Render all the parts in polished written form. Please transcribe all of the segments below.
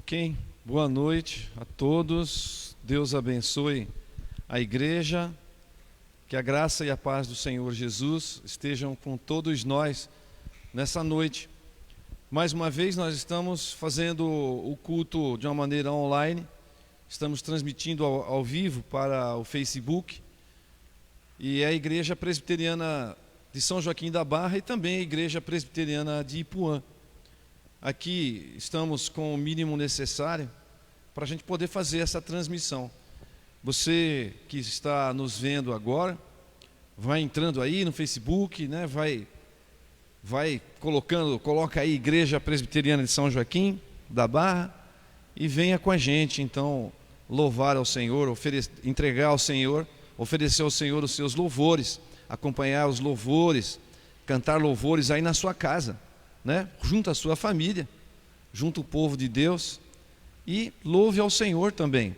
Ok, boa noite a todos. Deus abençoe a igreja. Que a graça e a paz do Senhor Jesus estejam com todos nós nessa noite. Mais uma vez nós estamos fazendo o culto de uma maneira online. Estamos transmitindo ao vivo para o Facebook. E é a Igreja Presbiteriana de São Joaquim da Barra e também a Igreja Presbiteriana de Ipuã. Aqui estamos com o mínimo necessário para a gente poder fazer essa transmissão. Você que está nos vendo agora, vai entrando aí no Facebook, né? Coloca aí Igreja Presbiteriana de São Joaquim da Barra e venha com a gente, então, louvar ao Senhor, entregar ao Senhor, oferecer ao Senhor os seus louvores, acompanhar os louvores, cantar louvores aí na sua casa, né? Junto à sua família, junto ao povo de Deus, e louve ao Senhor também.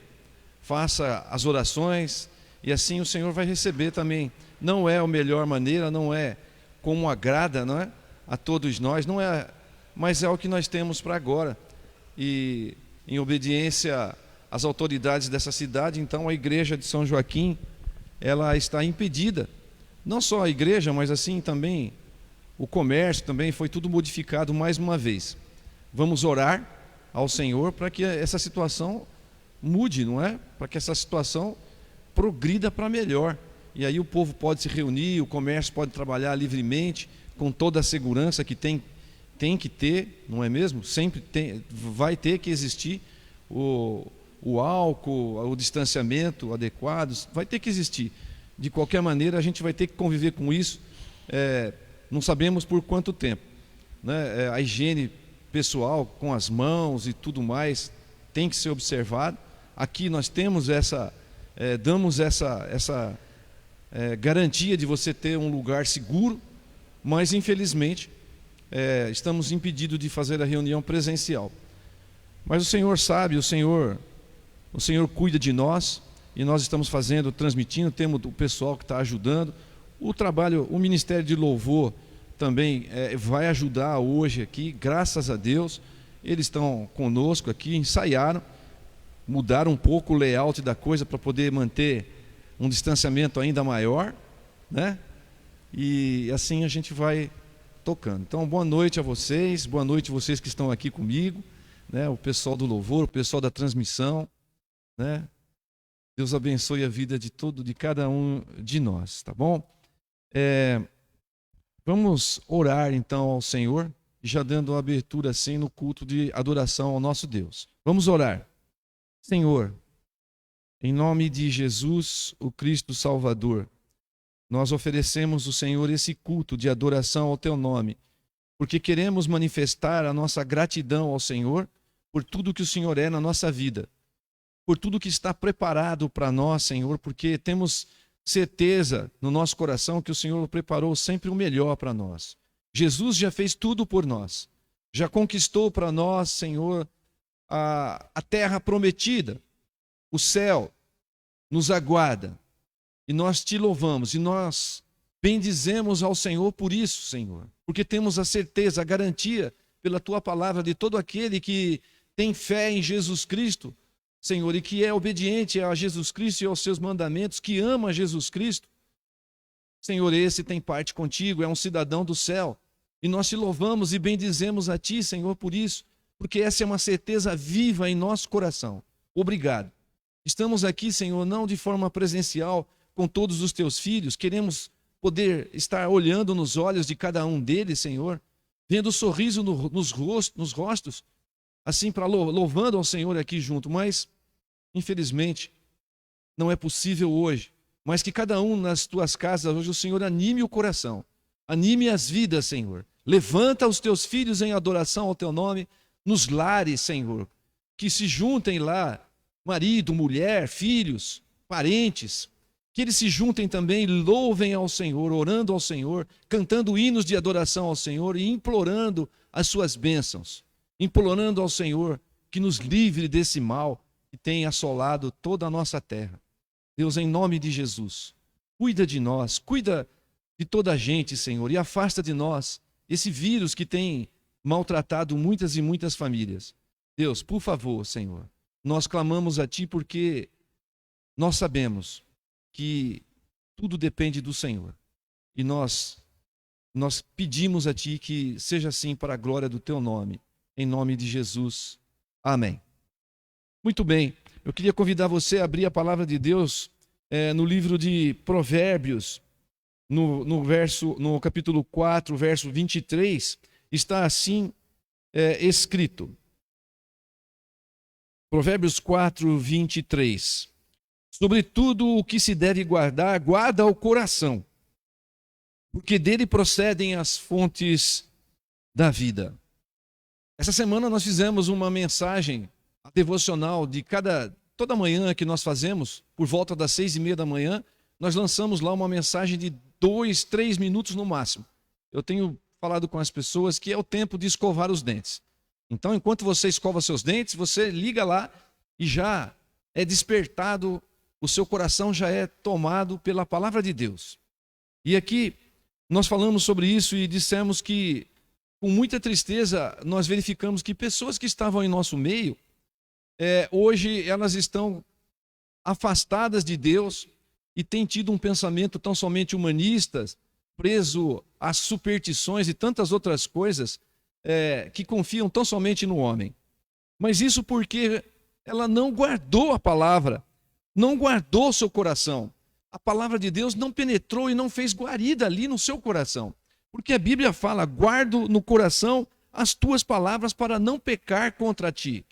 Faça as orações e assim o Senhor vai receber também. Não é a melhor maneira, não é como agrada, não é? A todos nós, não é, mas é o que nós temos para agora. E em obediência às autoridades dessa cidade, então a igreja de São Joaquim, ela está impedida. Não só a igreja, mas assim também o comércio também foi tudo modificado mais uma vez. Vamos orar ao Senhor para que essa situação mude, não é? Para que essa situação progrida para melhor. E aí o povo pode se reunir, o comércio pode trabalhar livremente, com toda a segurança que tem que ter, não é mesmo? Sempre vai ter que existir o álcool, o distanciamento adequado, vai ter que existir. De qualquer maneira, a gente vai ter que conviver com isso, não sabemos por quanto tempo, né? A higiene pessoal com as mãos e tudo mais tem que ser observado. Aqui nós temos damos essa garantia de você ter um lugar seguro, mas infelizmente estamos impedidos de fazer a reunião presencial. Mas o Senhor sabe, o Senhor cuida de nós e nós estamos transmitindo, temos o pessoal que está ajudando. O trabalho, o Ministério de Louvor também vai ajudar hoje aqui, graças a Deus. Eles estão conosco aqui, ensaiaram, mudaram um pouco o layout da coisa para poder manter um distanciamento ainda maior, né? E assim a gente vai tocando. Então, boa noite a vocês que estão aqui comigo, né? O pessoal do louvor, o pessoal da transmissão, né? Deus abençoe a vida de cada um de nós, tá bom? Vamos orar então ao Senhor, já dando abertura assim no culto de adoração ao nosso Deus. Vamos orar. Senhor, em nome de Jesus, o Cristo Salvador, nós oferecemos ao Senhor esse culto de adoração ao Teu nome, porque queremos manifestar a nossa gratidão ao Senhor por tudo que o Senhor é na nossa vida, por tudo que está preparado para nós, Senhor, porque temos certeza no nosso coração que o Senhor preparou sempre o melhor para nós. Jesus já fez tudo por nós, já conquistou para nós, Senhor, a terra prometida, o céu nos aguarda, e nós te louvamos, e nós bendizemos ao Senhor por isso, Senhor, porque temos a certeza, a garantia, pela Tua palavra, de todo aquele que tem fé em Jesus Cristo, Senhor, e que é obediente a Jesus Cristo e aos seus mandamentos, que ama Jesus Cristo, Senhor, esse tem parte contigo, é um cidadão do céu, e nós te louvamos e bendizemos a Ti, Senhor, por isso, porque essa é uma certeza viva em nosso coração. Obrigado. Estamos aqui, Senhor, não de forma presencial com todos os Teus filhos, queremos poder estar olhando nos olhos de cada um deles, Senhor, vendo o sorriso nos rostos, assim, para louvando ao Senhor aqui junto, mas, infelizmente, não é possível hoje, mas que cada um nas Tuas casas, hoje o Senhor anime o coração, anime as vidas, Senhor, levanta os Teus filhos em adoração ao Teu nome, nos lares, Senhor, que se juntem lá, marido, mulher, filhos, parentes, que eles se juntem também, louvem ao Senhor, orando ao Senhor, cantando hinos de adoração ao Senhor e implorando as suas bênçãos, implorando ao Senhor que nos livre desse mal que tem assolado toda a nossa terra. Deus, em nome de Jesus, cuida de nós, cuida de toda a gente, Senhor, e afasta de nós esse vírus que tem maltratado muitas e muitas famílias. Deus, por favor, Senhor, nós clamamos a Ti porque nós sabemos que tudo depende do Senhor. E nós pedimos a Ti que seja assim para a glória do Teu nome. Em nome de Jesus. Amém. Muito bem, eu queria convidar você a abrir a palavra de Deus no livro de Provérbios, no capítulo 4, verso 23, está assim escrito. Provérbios 4, 23. Sobre tudo o que se deve guardar, guarda o coração, porque dele procedem as fontes da vida. Essa semana nós fizemos uma mensagem devocional toda manhã que nós fazemos, por volta das 6:30 da manhã, nós lançamos lá uma mensagem de 2, 3 minutos no máximo. Eu tenho falado com as pessoas que é o tempo de escovar os dentes. Então, enquanto você escova seus dentes, você liga lá e já é despertado, o seu coração já é tomado pela palavra de Deus. E aqui nós falamos sobre isso e dissemos que, com muita tristeza, nós verificamos que pessoas que estavam em nosso meio, hoje elas estão afastadas de Deus e têm tido um pensamento tão somente humanista, preso às superstições e tantas outras coisas, que confiam tão somente no homem. Mas isso porque ela não guardou a palavra, não guardou seu coração. A palavra de Deus não penetrou e não fez guarida ali no seu coração. Porque a Bíblia fala, guardo no coração as tuas palavras para não pecar contra ti.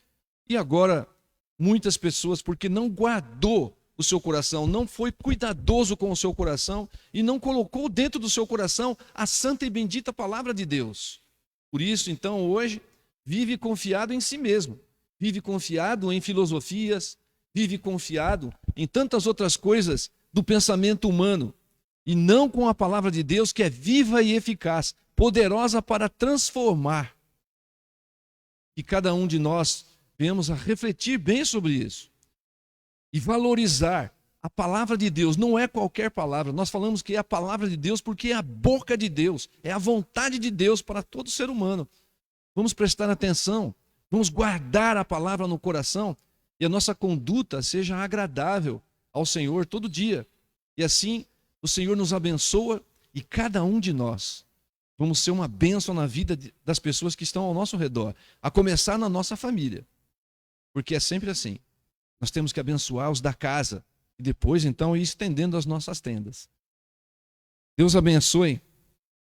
E agora, muitas pessoas, porque não guardou o seu coração, não foi cuidadoso com o seu coração e não colocou dentro do seu coração a santa e bendita palavra de Deus. Por isso, então, hoje, vive confiado em si mesmo, vive confiado em filosofias, vive confiado em tantas outras coisas do pensamento humano, e não com a palavra de Deus, que é viva e eficaz, poderosa para transformar. E cada um de nós venhamos a refletir bem sobre isso e valorizar a palavra de Deus. Não é qualquer palavra, nós falamos que é a palavra de Deus porque é a boca de Deus, é a vontade de Deus para todo ser humano. Vamos prestar atenção, vamos guardar a palavra no coração e a nossa conduta seja agradável ao Senhor todo dia. E assim o Senhor nos abençoa e cada um de nós vamos ser uma bênção na vida das pessoas que estão ao nosso redor, a começar na nossa família. Porque é sempre assim. Nós temos que abençoar os da casa e depois então ir estendendo as nossas tendas. Deus abençoe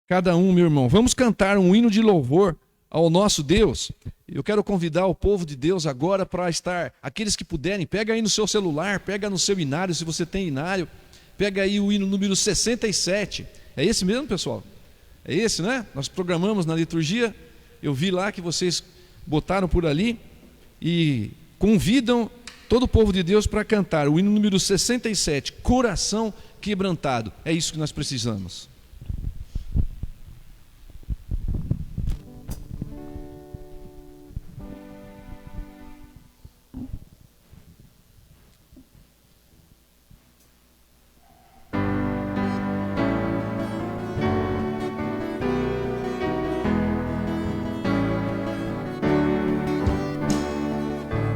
cada um, meu irmão. Vamos cantar um hino de louvor ao nosso Deus. Eu quero convidar o povo de Deus agora para estar, aqueles que puderem, pega aí no seu celular, pega no seu inário, se você tem inário, pega aí o hino número 67. É esse mesmo, pessoal? É esse, né? Nós programamos na liturgia, eu vi lá que vocês botaram por ali e convidam todo o povo de Deus para cantar o hino número 67, Coração Quebrantado. É isso que nós precisamos.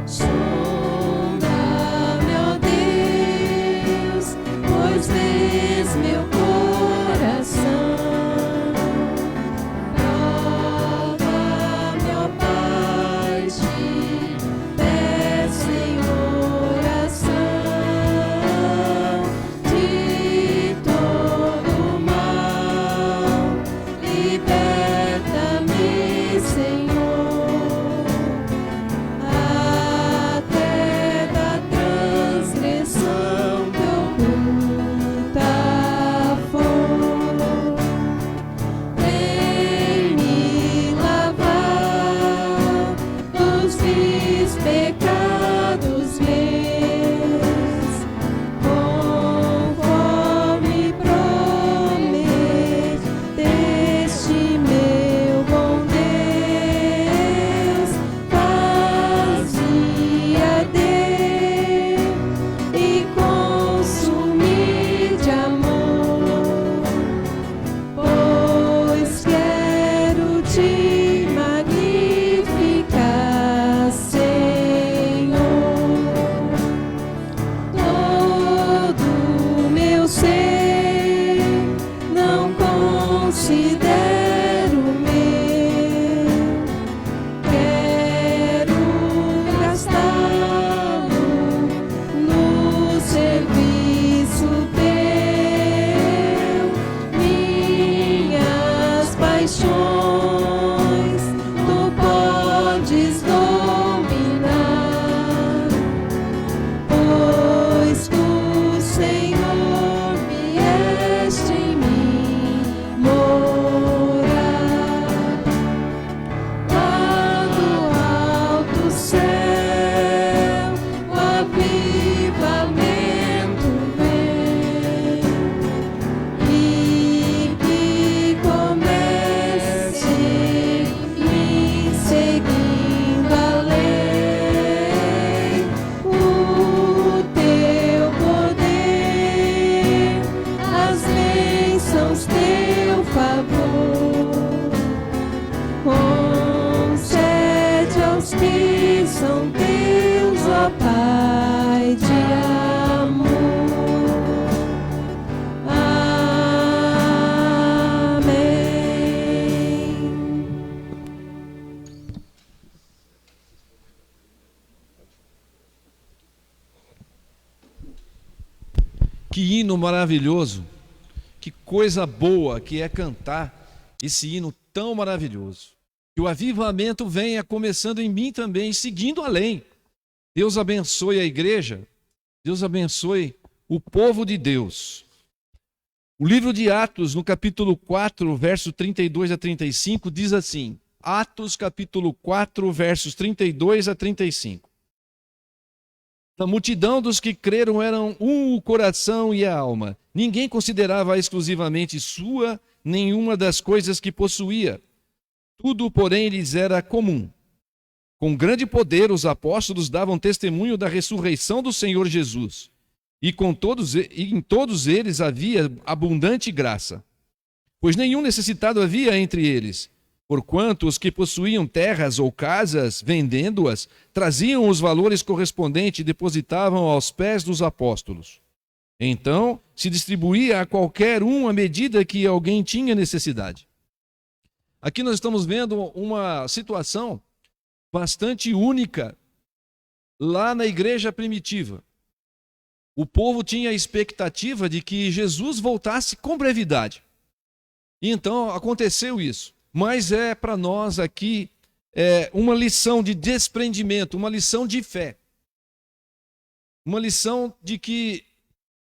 Sonda-me, ó Deus, pois vês meu coração. os que são teus, ó Pai de amor. Amém. Que hino maravilhoso, que coisa boa que é cantar esse hino tão maravilhoso. Que o avivamento venha começando em mim também, seguindo além. Deus abençoe a igreja, Deus abençoe o povo de Deus. O livro de Atos, no capítulo 4, verso 32 a 35, diz assim, Atos capítulo 4, versos 32 a 35. A multidão dos que creram eram um o coração e a alma. Ninguém considerava exclusivamente sua nenhuma das coisas que possuía. Tudo, porém, lhes era comum. Com grande poder, os apóstolos davam testemunho da ressurreição do Senhor Jesus. E em todos eles havia abundante graça. Pois nenhum necessitado havia entre eles. Porquanto os que possuíam terras ou casas, vendendo-as, traziam os valores correspondentes e depositavam aos pés dos apóstolos. Então se distribuía a qualquer um à medida que alguém tinha necessidade. Aqui nós estamos vendo uma situação bastante única lá na igreja primitiva. O povo tinha a expectativa de que Jesus voltasse com brevidade. E então aconteceu isso. Mas é para nós aqui uma lição de desprendimento, uma lição de fé. Uma lição de que,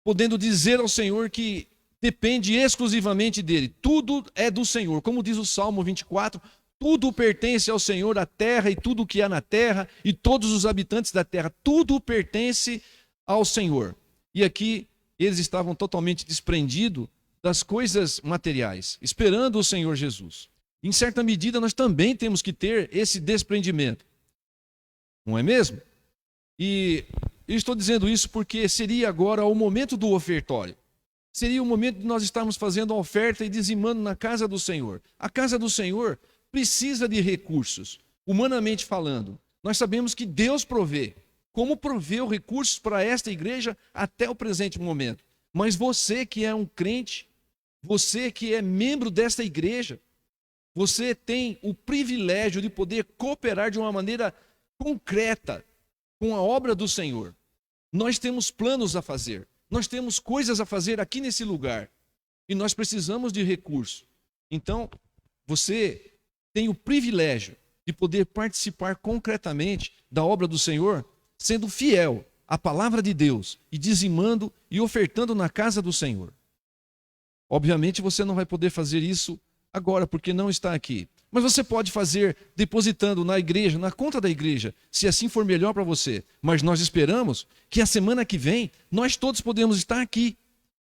podendo dizer ao Senhor que depende exclusivamente dele. Tudo é do Senhor. Como diz o Salmo 24, tudo pertence ao Senhor, a terra e tudo o que há na terra, e todos os habitantes da terra. Tudo pertence ao Senhor. E aqui eles estavam totalmente desprendidos das coisas materiais, esperando o Senhor Jesus. Em certa medida, nós também temos que ter esse desprendimento. Não é mesmo? E eu estou dizendo isso porque seria agora o momento do ofertório. Seria o momento de nós estarmos fazendo a oferta e dizimando na casa do Senhor. A casa do Senhor precisa de recursos, humanamente falando. Nós sabemos que Deus provê. Como proveu recursos para esta igreja até o presente momento. Mas você que é um crente, você que é membro desta igreja, você tem o privilégio de poder cooperar de uma maneira concreta com a obra do Senhor. Nós temos planos a fazer, nós temos coisas a fazer aqui nesse lugar e nós precisamos de recursos. Então, você tem o privilégio de poder participar concretamente da obra do Senhor, sendo fiel à palavra de Deus e dizimando e ofertando na casa do Senhor. Obviamente você não vai poder fazer isso agora, porque não está aqui. Mas você pode fazer depositando na igreja, na conta da igreja, se assim for melhor para você. Mas nós esperamos que a semana que vem, nós todos podemos estar aqui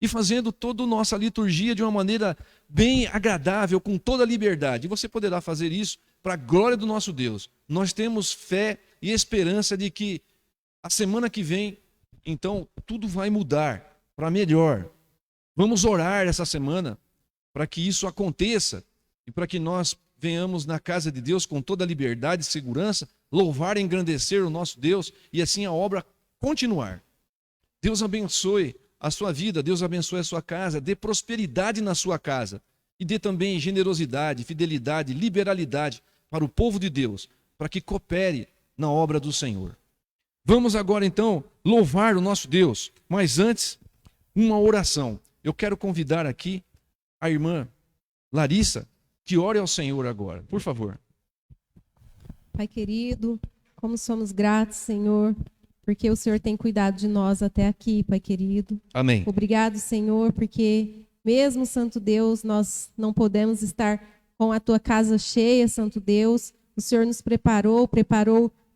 e fazendo toda a nossa liturgia de uma maneira bem agradável, com toda a liberdade. E você poderá fazer isso para a glória do nosso Deus. Nós temos fé e esperança de que a semana que vem, então, tudo vai mudar para melhor. Vamos orar essa semana para que isso aconteça e para que nós venhamos na casa de Deus com toda a liberdade e segurança, louvar e engrandecer o nosso Deus e assim a obra continuar. Deus abençoe a sua vida, Deus abençoe a sua casa, dê prosperidade na sua casa e dê também generosidade, fidelidade, liberalidade para o povo de Deus, para que coopere na obra do Senhor. Vamos agora então louvar o nosso Deus, mas antes, uma oração. Eu quero convidar aqui a irmã Larissa, que ore ao Senhor agora, por favor. Pai querido, como somos gratos, Senhor, porque o Senhor tem cuidado de nós até aqui, Pai querido. Amém. Obrigado, Senhor, porque mesmo, Santo Deus, nós não podemos estar com a Tua casa cheia, Santo Deus. O Senhor nos preparou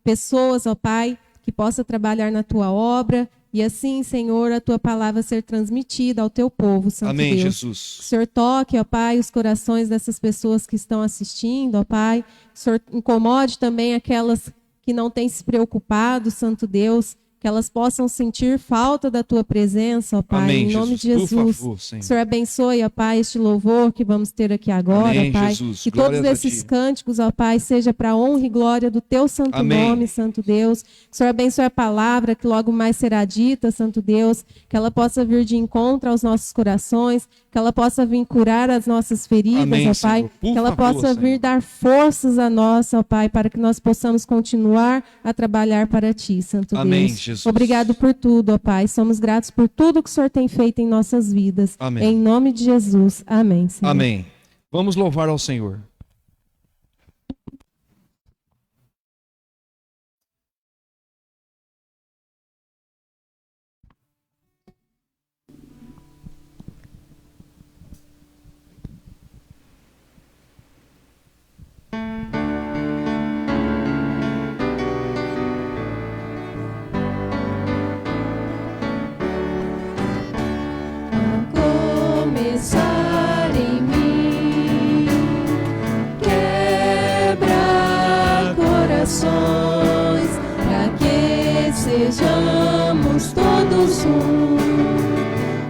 pessoas, ó Pai, que possa trabalhar na Tua obra. E assim, Senhor, a Tua palavra ser transmitida ao Teu povo, Santo Amém, Deus. Jesus. Que o Senhor toque, ó Pai, os corações dessas pessoas que estão assistindo, ó Pai. Que o Senhor incomode também aquelas que não têm se preocupado, Santo Deus, que elas possam sentir falta da tua presença, ó Pai, Amém, em nome de Jesus. Por Jesus. favor, Senhor. Que o Senhor abençoe, ó Pai, este louvor que vamos ter aqui agora, Amém, ó Pai. Jesus. Que Glórias todos a esses Ti. cânticos, ó Pai, seja para a honra e glória do teu santo Amém. nome, Santo Deus. Que o Senhor abençoe a palavra que logo mais será dita, Santo Deus, que ela possa vir de encontro aos nossos corações, que ela possa vir curar as nossas feridas, Amém, ó Pai, Senhor. Por que ela favor, possa vir Senhor. dar forças a nós, ó Pai, para que nós possamos continuar a trabalhar para Ti, Santo Amém, Deus. Jesus. Obrigado por tudo, ó Pai. Somos gratos por tudo que o Senhor tem feito em nossas vidas. Amém. Em nome de Jesus. Amém, Senhor. Amém. Vamos louvar ao Senhor. Começar em mim, quebra corações, para que sejamos todos um,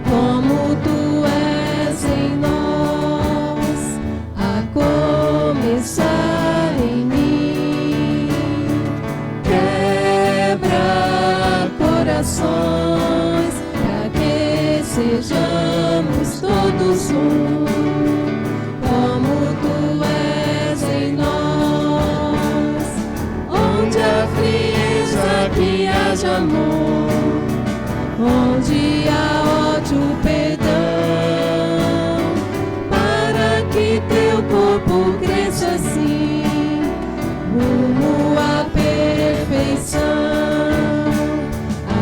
como tu és em nós, a começar em mim, quebra corações, para que sejamos todos um, como tu és em nós, onde a frieza que haja amor, onde há ódio, perdão, para que teu corpo cresça assim, rumo à perfeição, a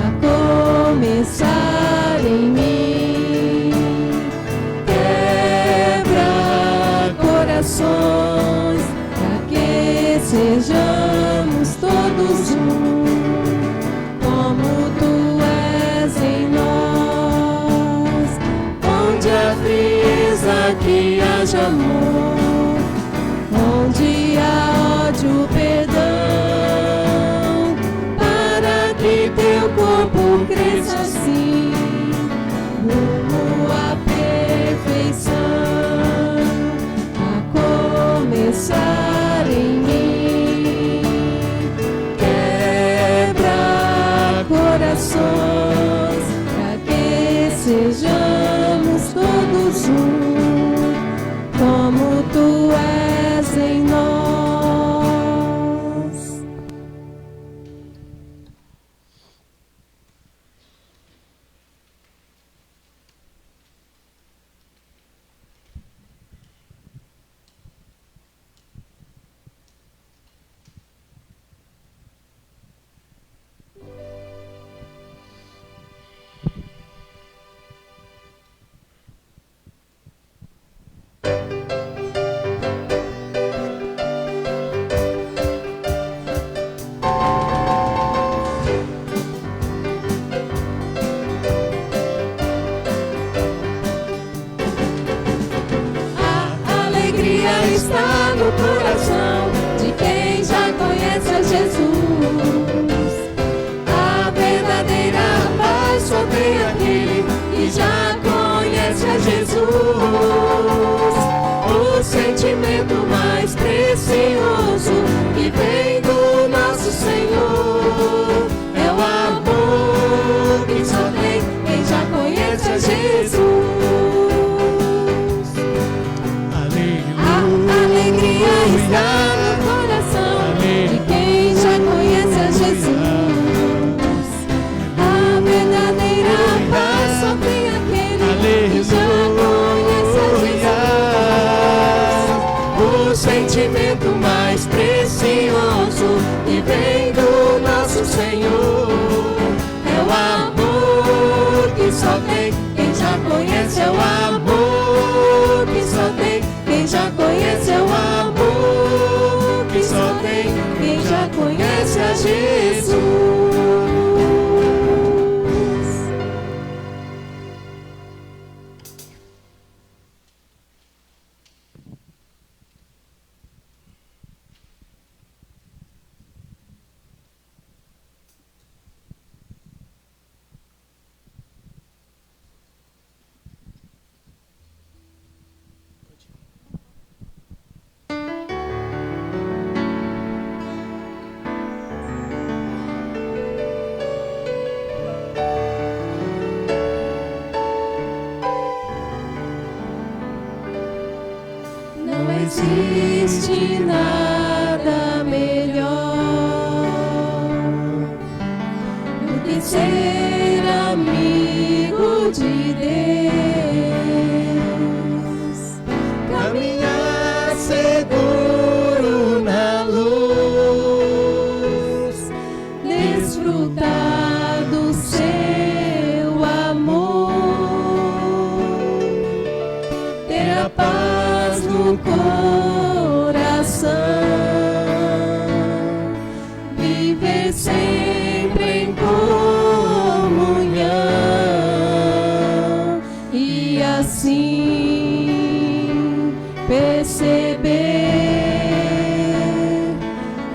começar em mim, quebra corações, para que sejamos todos um, como tu és em nós, onde a frieza que haja amor, onde há ódio, perdão, para que teu corpo cresça assim, rumo à perfeição, a começar em mim, quebra corações, para que sejamos todos um, como tu és em nós. A alegria está no coração de quem já conhece a Jesus. A verdadeira paz só tem aquele que já conhece a Jesus. O sentimento mais precioso que vem do nosso Senhor é o amor que só tem quem já conhece a Jesus. A alegria está no coração de quem já conhece a Jesus. A verdadeira paz só tem aquele que já conhece a Jesus. O sentimento mais precioso que vem do nosso Senhor é o amor que só tem quem já conhece, é o amor que só tem quem já conhece, é o amor que só tem quem já conhece a Jesus. desfrutar do seu amor, ter a paz no coração, viver sempre em comunhão e assim perceber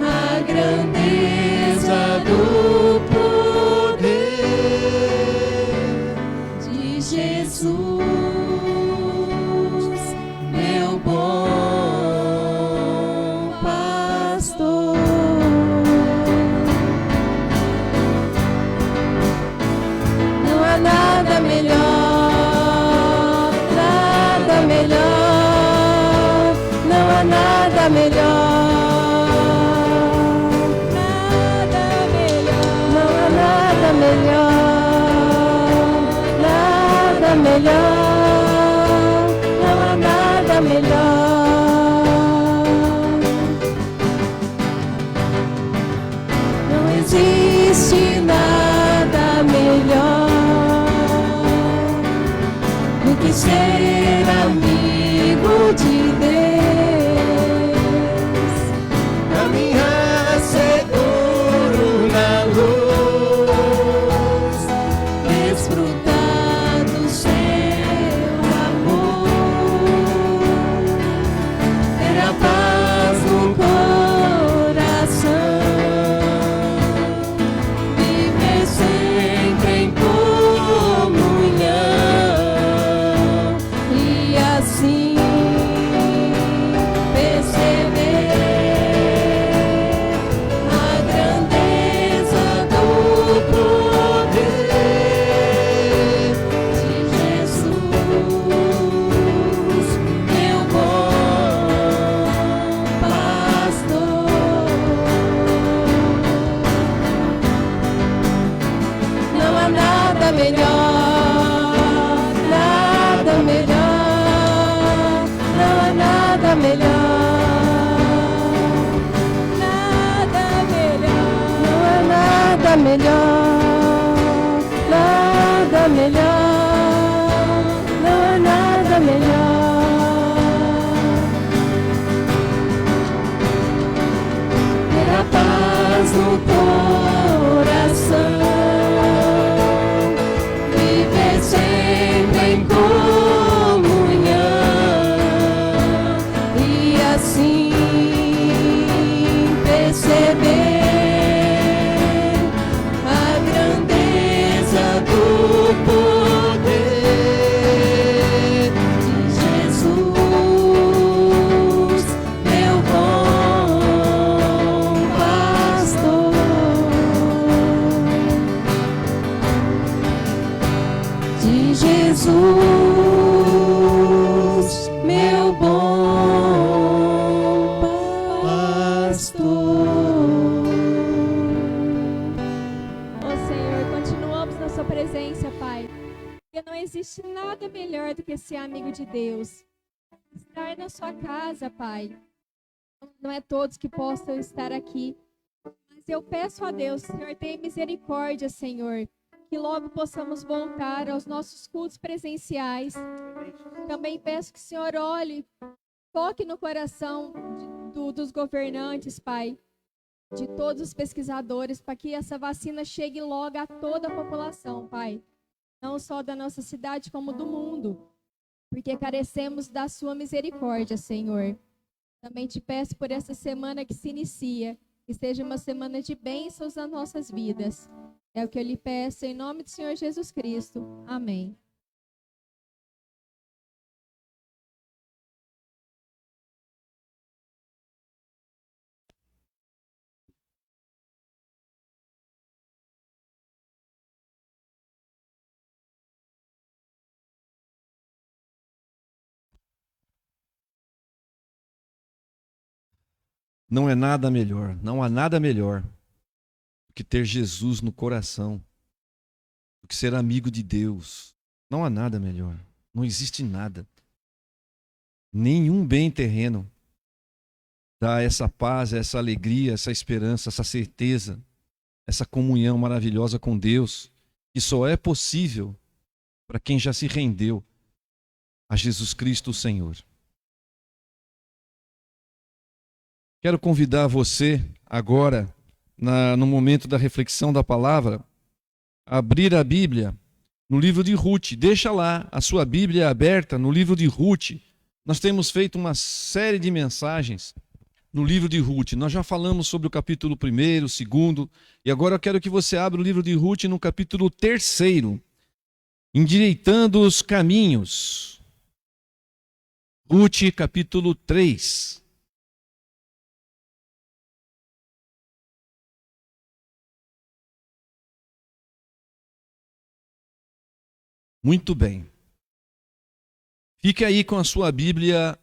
a grandeza do poder de Jesus, meu bom pastor. Não há nada melhor, nada melhor, não há nada melhor. Nada melhor, não há nada melhor. Não existe nada melhor do que ser amigo de Deus, caminhar seguro na luz, desfrutar do seu amor, ter a paz no coração, viver sempre em comunhão e assim perceber a grandeza do poder de Jesus, meu bom pastor. Não há nada melhor, nada melhor, não há nada melhor, nada melhor, não há nada melhor, nada melhor, não há nada melhor. Ter a paz no coração, viver sempre em comunhão e assim perceber a grandeza do poder de Jesus, meu bom pastor. De Jesus, meu bom pastor. Ó Senhor, continuamos na sua presença, Pai. Porque não existe nada melhor do que ser amigo de Deus. Estar na sua casa, Pai. Não é todos que possam estar aqui. Mas eu peço a Deus, Senhor, tenha misericórdia, Senhor. Que logo possamos voltar aos nossos cultos presenciais. Também peço que o Senhor olhe, toque no coração dos governantes, Pai. De todos os pesquisadores, para que essa vacina chegue logo a toda a população, Pai. Não só da nossa cidade, como do mundo. Porque carecemos da sua misericórdia, Senhor. Também te peço por essa semana que se inicia, que seja uma semana de bênçãos nas nossas vidas. É o que eu lhe peço em nome do Senhor Jesus Cristo. Amém. Não é nada melhor, não há nada melhor do que ter Jesus no coração, do que ser amigo de Deus. Não há nada melhor, não existe nada. Nenhum bem terreno dá essa paz, essa alegria, essa esperança, essa certeza essa comunhão maravilhosa com Deus, que só é possível para quem já se rendeu a Jesus Cristo, o Senhor. Quero convidar você agora, no momento da reflexão da palavra, a abrir a Bíblia no livro de Ruth. Deixa lá a sua Bíblia aberta no livro de Ruth. Nós temos feito uma série de mensagens no livro de Ruth. Nós já falamos sobre o capítulo 1º, 2º, e agora eu quero que você abra o livro de Ruth no capítulo 3º, endireitando os caminhos. Ruth, capítulo 3. Muito bem. Fique aí com a sua Bíblia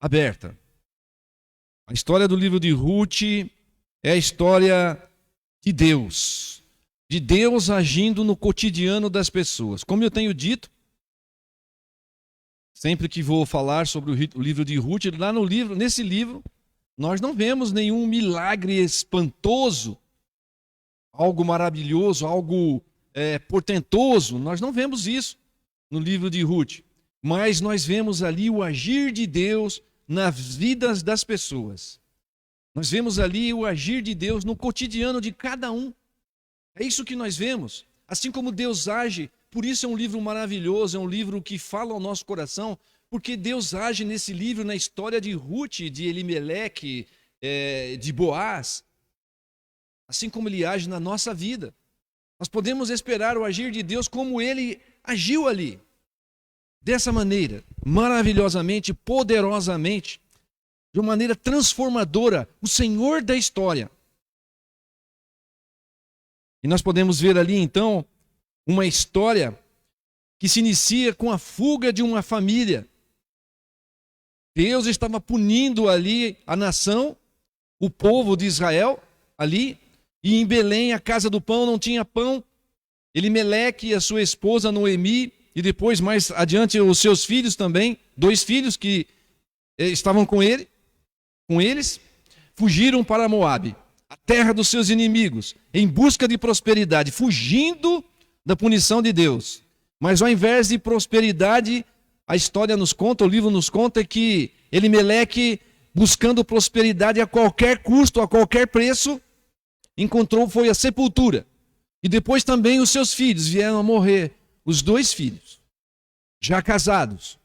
aberta. A história do livro de Ruth é a história de Deus agindo no cotidiano das pessoas. Como eu tenho dito, sempre que vou falar sobre o livro de Ruth, nesse livro, nós não vemos nenhum milagre espantoso, algo maravilhoso, algo portentoso. Nós não vemos isso no livro de Ruth, mas nós vemos ali o agir de Deus nas vidas das pessoas. Nós vemos ali o agir de Deus no cotidiano de cada um. É isso que nós vemos. Assim como Deus age, por isso é um livro maravilhoso, é um livro que fala ao nosso coração, porque Deus age nesse livro na história de Ruth, de Elimeleque, de Boaz, assim como ele age na nossa vida. Nós podemos esperar o agir de Deus como ele agiu ali. Dessa maneira, maravilhosamente, poderosamente, de uma maneira transformadora, o Senhor da história. E nós podemos ver ali, então, uma história que se inicia com a fuga de uma família. Deus estava punindo ali a nação, o povo de Israel, ali, e em Belém, a casa do pão, não tinha pão. Elimeleque e a sua esposa Noemi, e depois mais adiante os seus filhos também, 2 filhos que estavam com eles, fugiram para Moabe, a terra dos seus inimigos, em busca de prosperidade, fugindo da punição de Deus. Mas ao invés de prosperidade, a história nos conta, o livro nos conta que Elimeleque, buscando prosperidade a qualquer custo, a qualquer preço, foi a sepultura. E depois também os seus filhos vieram a morrer, os 2 filhos, já casados.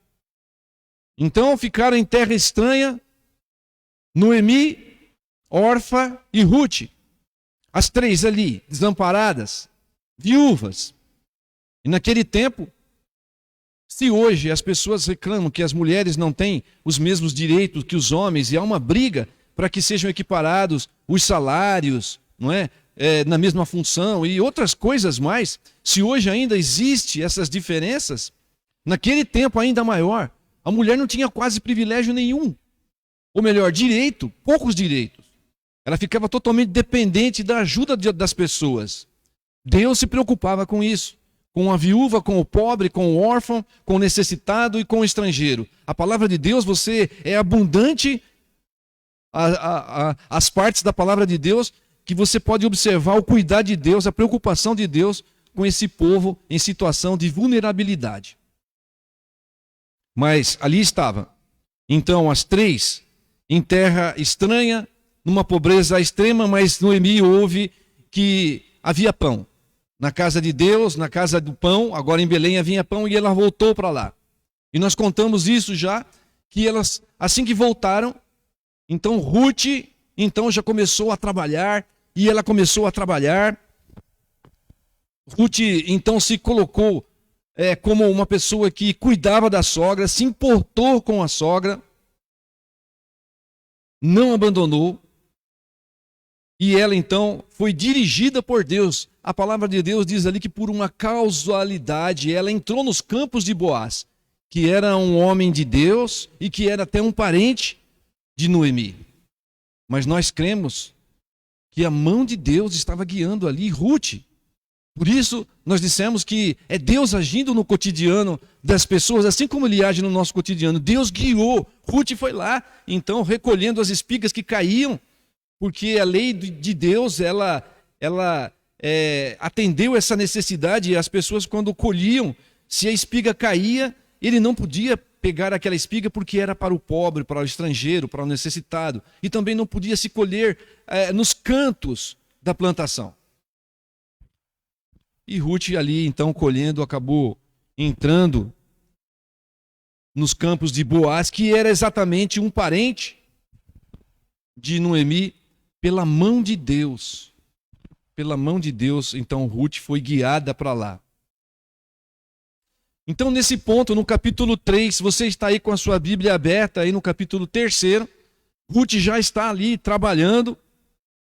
Então ficaram em terra estranha, Noemi, Orfa e Ruth, as 3 ali, desamparadas, viúvas. E naquele tempo, se hoje as pessoas reclamam que as mulheres não têm os mesmos direitos que os homens, e há uma briga para que sejam equiparados os salários, não é? Na mesma função e outras coisas mais, se hoje ainda existe essas diferenças, naquele tempo ainda maior, a mulher não tinha quase privilégio nenhum. Ou melhor, poucos direitos. Ela ficava totalmente dependente da ajuda das pessoas. Deus se preocupava com isso, com a viúva, com o pobre, com o órfão, com o necessitado e com o estrangeiro. A palavra de Deus, você é abundante, as partes da palavra de Deus, que você pode observar o cuidado de Deus, a preocupação de Deus com esse povo em situação de vulnerabilidade. Mas ali estava, então, as 3 em terra estranha, numa pobreza extrema, mas Noemi ouve que havia pão. Na casa de Deus, na casa do pão, agora em Belém havia pão e ela voltou para lá. E nós contamos isso já, que elas, assim que voltaram, então Ruth, já começou a trabalhar, e ela começou a trabalhar. Ruth, então, se colocou como uma pessoa que cuidava da sogra, se importou com a sogra, não abandonou, e ela, então, foi dirigida por Deus. A palavra de Deus diz ali que por uma causalidade, ela entrou nos campos de Boaz, que era um homem de Deus e que era até um parente de Noemi. Mas nós cremos que a mão de Deus estava guiando ali Ruth. Por isso, nós dissemos que é Deus agindo no cotidiano das pessoas, assim como Ele age no nosso cotidiano. Deus guiou. Ruth foi lá, então, recolhendo as espigas que caíam, porque a lei de Deus, ela atendeu essa necessidade. As pessoas, quando colhiam, se a espiga caía, ele não podia pegar aquela espiga porque era para o pobre, para o estrangeiro, para o necessitado. E também não podia se colher nos cantos da plantação. E Ruth ali, então, colhendo, acabou entrando nos campos de Boaz, que era exatamente um parente de Noemi, pela mão de Deus. Pela mão de Deus, então Ruth foi guiada para lá. Então, nesse ponto, no capítulo 3, você está aí com a sua Bíblia aberta, aí no capítulo 3, Ruth já está ali trabalhando,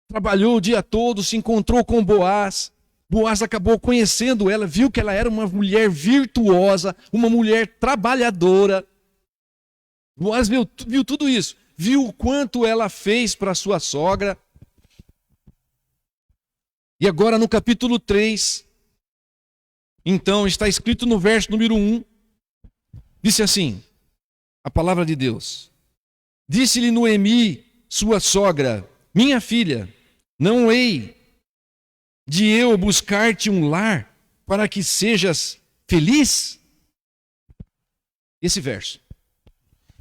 trabalhou o dia todo, se encontrou com Boaz. Boaz acabou conhecendo ela, viu que ela era uma mulher virtuosa, uma mulher trabalhadora. Boaz viu tudo isso, viu o quanto ela fez para sua sogra. E agora no capítulo 3, então está escrito no verso número 1, disse assim, a palavra de Deus: disse-lhe Noemi, sua sogra, minha filha, não hei de eu buscar-te um lar para que sejas feliz? Esse verso.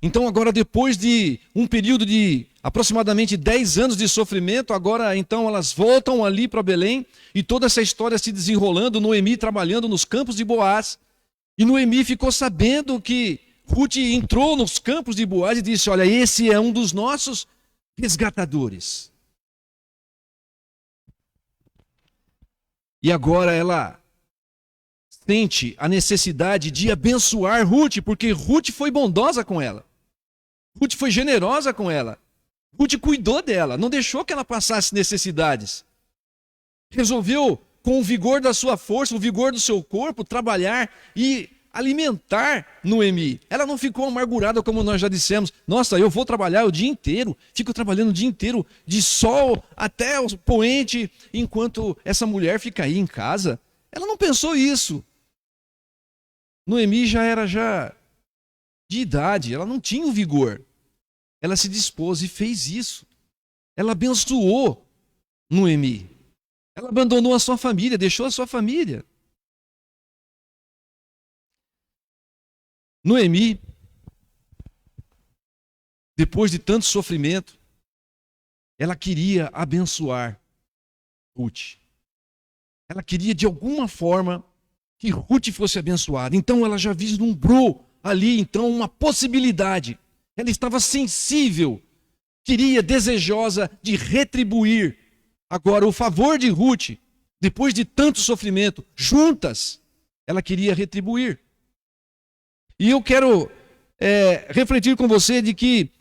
Então agora, depois de um período de aproximadamente 10 anos de sofrimento, agora então elas voltam ali para Belém, e toda essa história se desenrolando, Noemi trabalhando nos campos de Boaz, e Noemi ficou sabendo que Ruth entrou nos campos de Boaz e disse: olha, esse é um dos nossos resgatadores. E agora ela sente a necessidade de abençoar Ruth, porque Ruth foi bondosa com ela. Ruth foi generosa com ela. Ruth cuidou dela, não deixou que ela passasse necessidades. Resolveu, com o vigor da sua força, o vigor do seu corpo, trabalhar e alimentar Noemi. Ela não ficou amargurada, como nós já dissemos. Nossa, eu vou trabalhar o dia inteiro, fico trabalhando o dia inteiro, de sol até o poente, enquanto essa mulher fica aí em casa. Ela não pensou isso. Noemi já era de idade, ela não tinha o vigor. Ela se dispôs e fez isso. Ela abençoou Noemi. Ela abandonou a sua família, deixou a sua família. Noemi, depois de tanto sofrimento, ela queria abençoar Ruth. Ela queria de alguma forma que Ruth fosse abençoada. Então ela já vislumbrou ali então uma possibilidade. Ela estava sensível, queria, desejosa de retribuir agora o favor de Ruth, depois de tanto sofrimento, juntas, ela queria retribuir. E eu quero refletir com você de que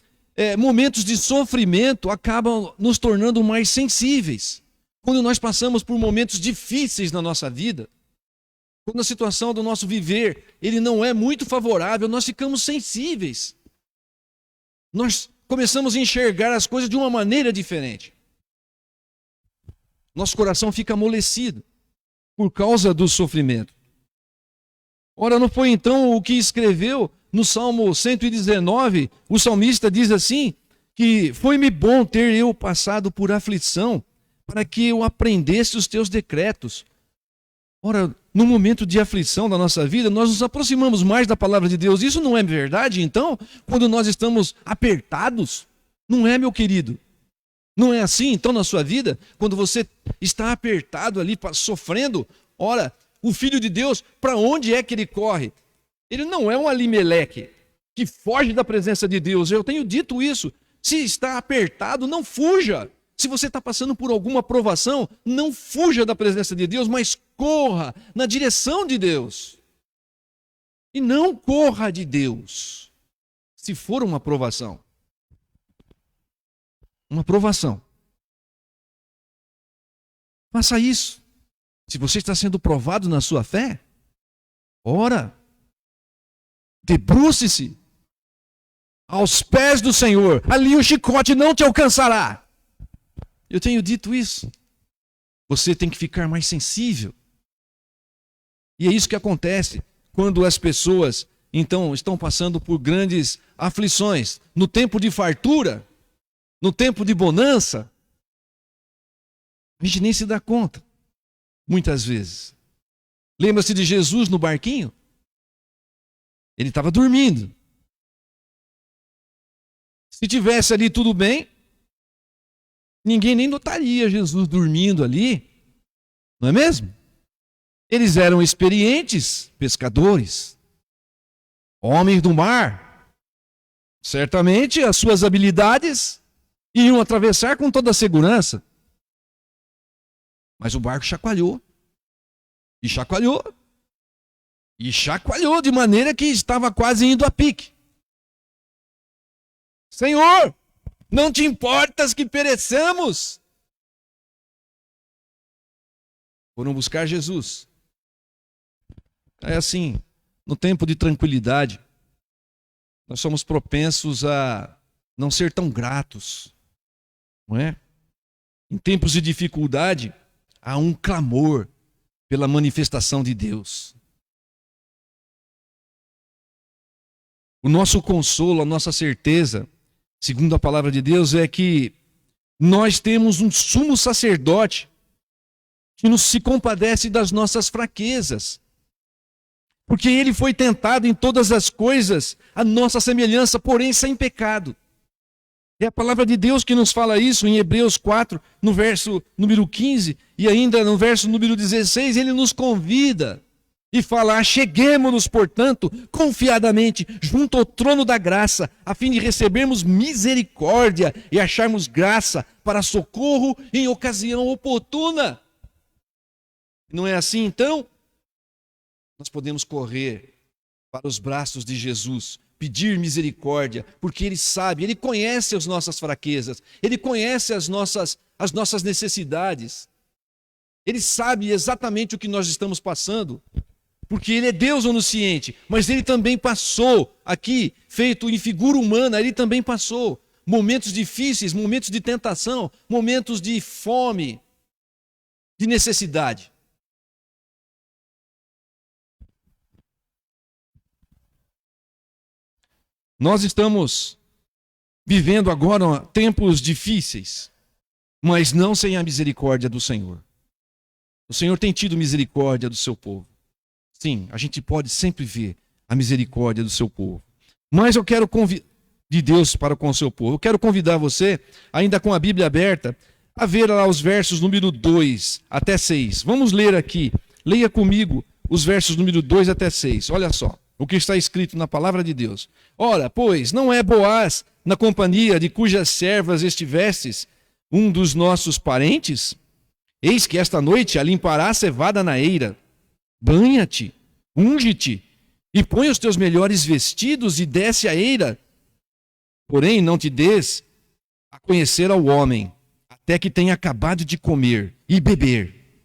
momentos de sofrimento acabam nos tornando mais sensíveis. Quando nós passamos por momentos difíceis na nossa vida, quando a situação do nosso viver ele não é muito favorável, nós ficamos sensíveis. Nós começamos a enxergar as coisas de uma maneira diferente. Nosso coração fica amolecido por causa do sofrimento. Ora, não foi então o que escreveu no Salmo 119, o salmista diz assim, que foi-me bom ter eu passado por aflição, para que eu aprendesse os teus decretos. Ora, no momento de aflição da nossa vida, nós nos aproximamos mais da palavra de Deus. Isso não é verdade, então? Quando nós estamos apertados? Não é, meu querido? Não é assim, então, na sua vida? Quando você está apertado ali, sofrendo, ora, o Filho de Deus, para onde é que ele corre? Ele não é um Alimeleque que foge da presença de Deus. Eu tenho dito isso. Se está apertado, não fuja. Se você está passando por alguma provação, não fuja da presença de Deus, mas corra na direção de Deus. E não corra de Deus, se for uma provação. Uma provação. Faça isso. Se você está sendo provado na sua fé, ora, debruce-se aos pés do Senhor. Ali o chicote não te alcançará. Eu tenho dito isso. Você tem que ficar mais sensível. E é isso que acontece quando as pessoas, então, estão passando por grandes aflições. No tempo de fartura, no tempo de bonança, a gente nem se dá conta. muitas vezes. Lembra-se de Jesus no barquinho? Ele estava dormindo. Se tivesse ali tudo bem, ninguém nem notaria Jesus dormindo ali, não é mesmo? Eles eram experientes pescadores, homens do mar. Certamente as suas habilidades iam atravessar com toda a segurança. Mas o barco chacoalhou. E chacoalhou. E chacoalhou de maneira que estava quase indo a pique. Senhor, não te importas que pereçamos? Foram buscar Jesus. É assim, no tempo de tranquilidade, nós somos propensos a não ser tão gratos, não é? Em tempos de dificuldade, há um clamor pela manifestação de Deus. O nosso consolo, a nossa certeza, segundo a palavra de Deus, é que nós temos um sumo sacerdote que nos se compadece das nossas fraquezas. Porque ele foi tentado em todas as coisas, a nossa semelhança, porém sem pecado. É a palavra de Deus que nos fala isso em Hebreus 4, no verso número 15, e ainda no verso número 16, ele nos convida e fala: cheguemo-nos, portanto, confiadamente junto ao trono da graça, a fim de recebermos misericórdia e acharmos graça para socorro em ocasião oportuna. Não é assim, então? Nós podemos correr para os braços de Jesus, pedir misericórdia, porque Ele sabe, Ele conhece as nossas fraquezas, Ele conhece as nossas necessidades, Ele sabe exatamente o que nós estamos passando, porque Ele é Deus onisciente, mas Ele também passou aqui, feito em figura humana, Ele também passou momentos difíceis, momentos de tentação, momentos de fome, de necessidade. Nós estamos vivendo agora tempos difíceis, mas não sem a misericórdia do Senhor. O Senhor tem tido misericórdia do seu povo. Sim, a gente pode sempre ver a misericórdia do seu povo. Mas eu quero de Deus para com o seu povo. Eu quero convidar você, ainda com a Bíblia aberta, a ver lá os versos número 2 até 6. Vamos ler aqui. Leia comigo os versos número 2 até 6. Olha só o que está escrito na palavra de Deus. Ora, pois, não é Boaz na companhia de cujas servas estivestes um dos nossos parentes? Eis que esta noite a limpará a cevada na eira. Banha-te, unge-te e põe os teus melhores vestidos e desce a eira. Porém, não te des a conhecer ao homem, até que tenha acabado de comer e beber.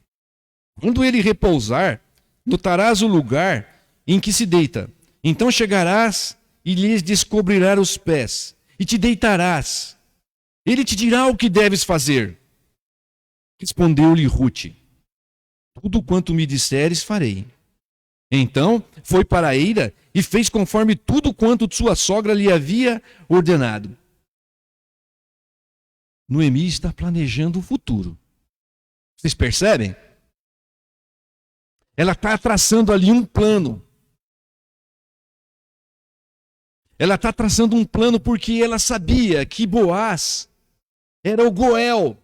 Quando ele repousar, notarás o lugar em que se deita. Então chegarás e lhes descobrirás os pés, e te deitarás. Ele te dirá o que deves fazer. Respondeu-lhe Rute: tudo quanto me disseres farei. Então foi para a eira e fez conforme tudo quanto sua sogra lhe havia ordenado. Noemi está planejando o futuro. Vocês percebem? Ela está traçando ali um plano. Ela está traçando um plano porque ela sabia que Boaz era o Goel.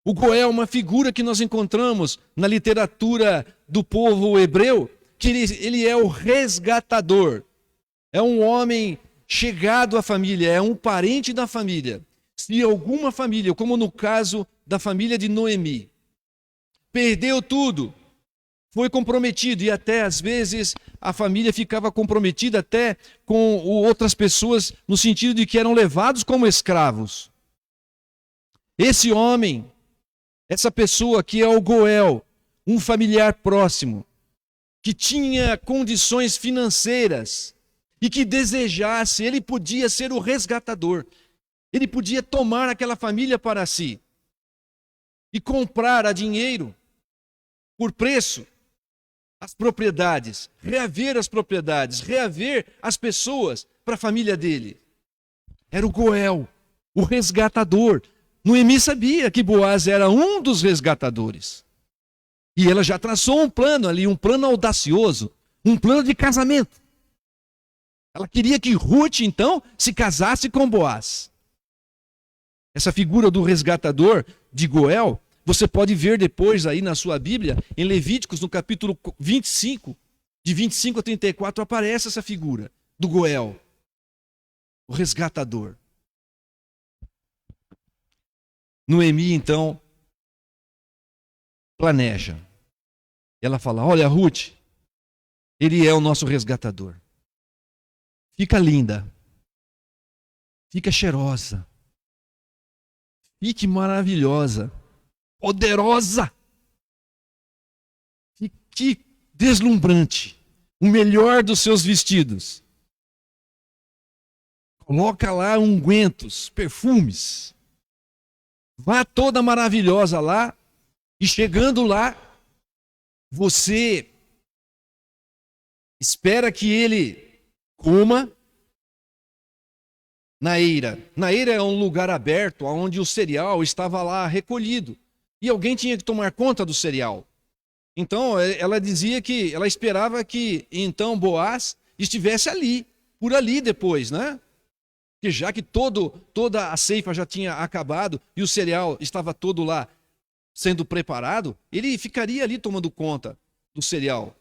O Goel é uma figura que nós encontramos na literatura do povo hebreu, que ele é o resgatador. É um homem chegado à família, é um parente da família. Se alguma família, como no caso da família de Noemi, perdeu tudo, foi comprometido, e até às vezes a família ficava comprometida até com outras pessoas, no sentido de que eram levados como escravos. Esse homem, essa pessoa que é o Goel, um familiar próximo, que tinha condições financeiras e que desejasse, ele podia ser o resgatador. Ele podia tomar aquela família para si e comprar a dinheiro, por preço, as propriedades, reaver as propriedades, reaver as pessoas para a família dele. Era o Goel, o resgatador. Noemi sabia que Boaz era um dos resgatadores. E ela já traçou um plano ali, um plano audacioso, um plano de casamento. Ela queria que Ruth, então, se casasse com Boaz. Essa figura do resgatador de Goel, você pode ver depois aí na sua Bíblia, em Levíticos, no capítulo 25, de 25 a 34, aparece essa figura do Goel, o resgatador. Noemi, então, planeja. Ela fala: olha, Ruth, ele é o nosso resgatador. Fica linda. Fica cheirosa. Fique maravilhosa. Poderosa. Fique deslumbrante. O melhor dos seus vestidos. Coloca lá ungüentos, perfumes. Vá toda maravilhosa lá. E chegando lá, você espera que ele coma na eira. Na eira é um lugar aberto onde o cereal estava lá recolhido. E alguém tinha que tomar conta do cereal. Então ela dizia que ela esperava que então Boaz estivesse ali, por ali depois, né? Que já que toda a ceifa já tinha acabado e o cereal estava todo lá sendo preparado, ele ficaria ali tomando conta do cereal.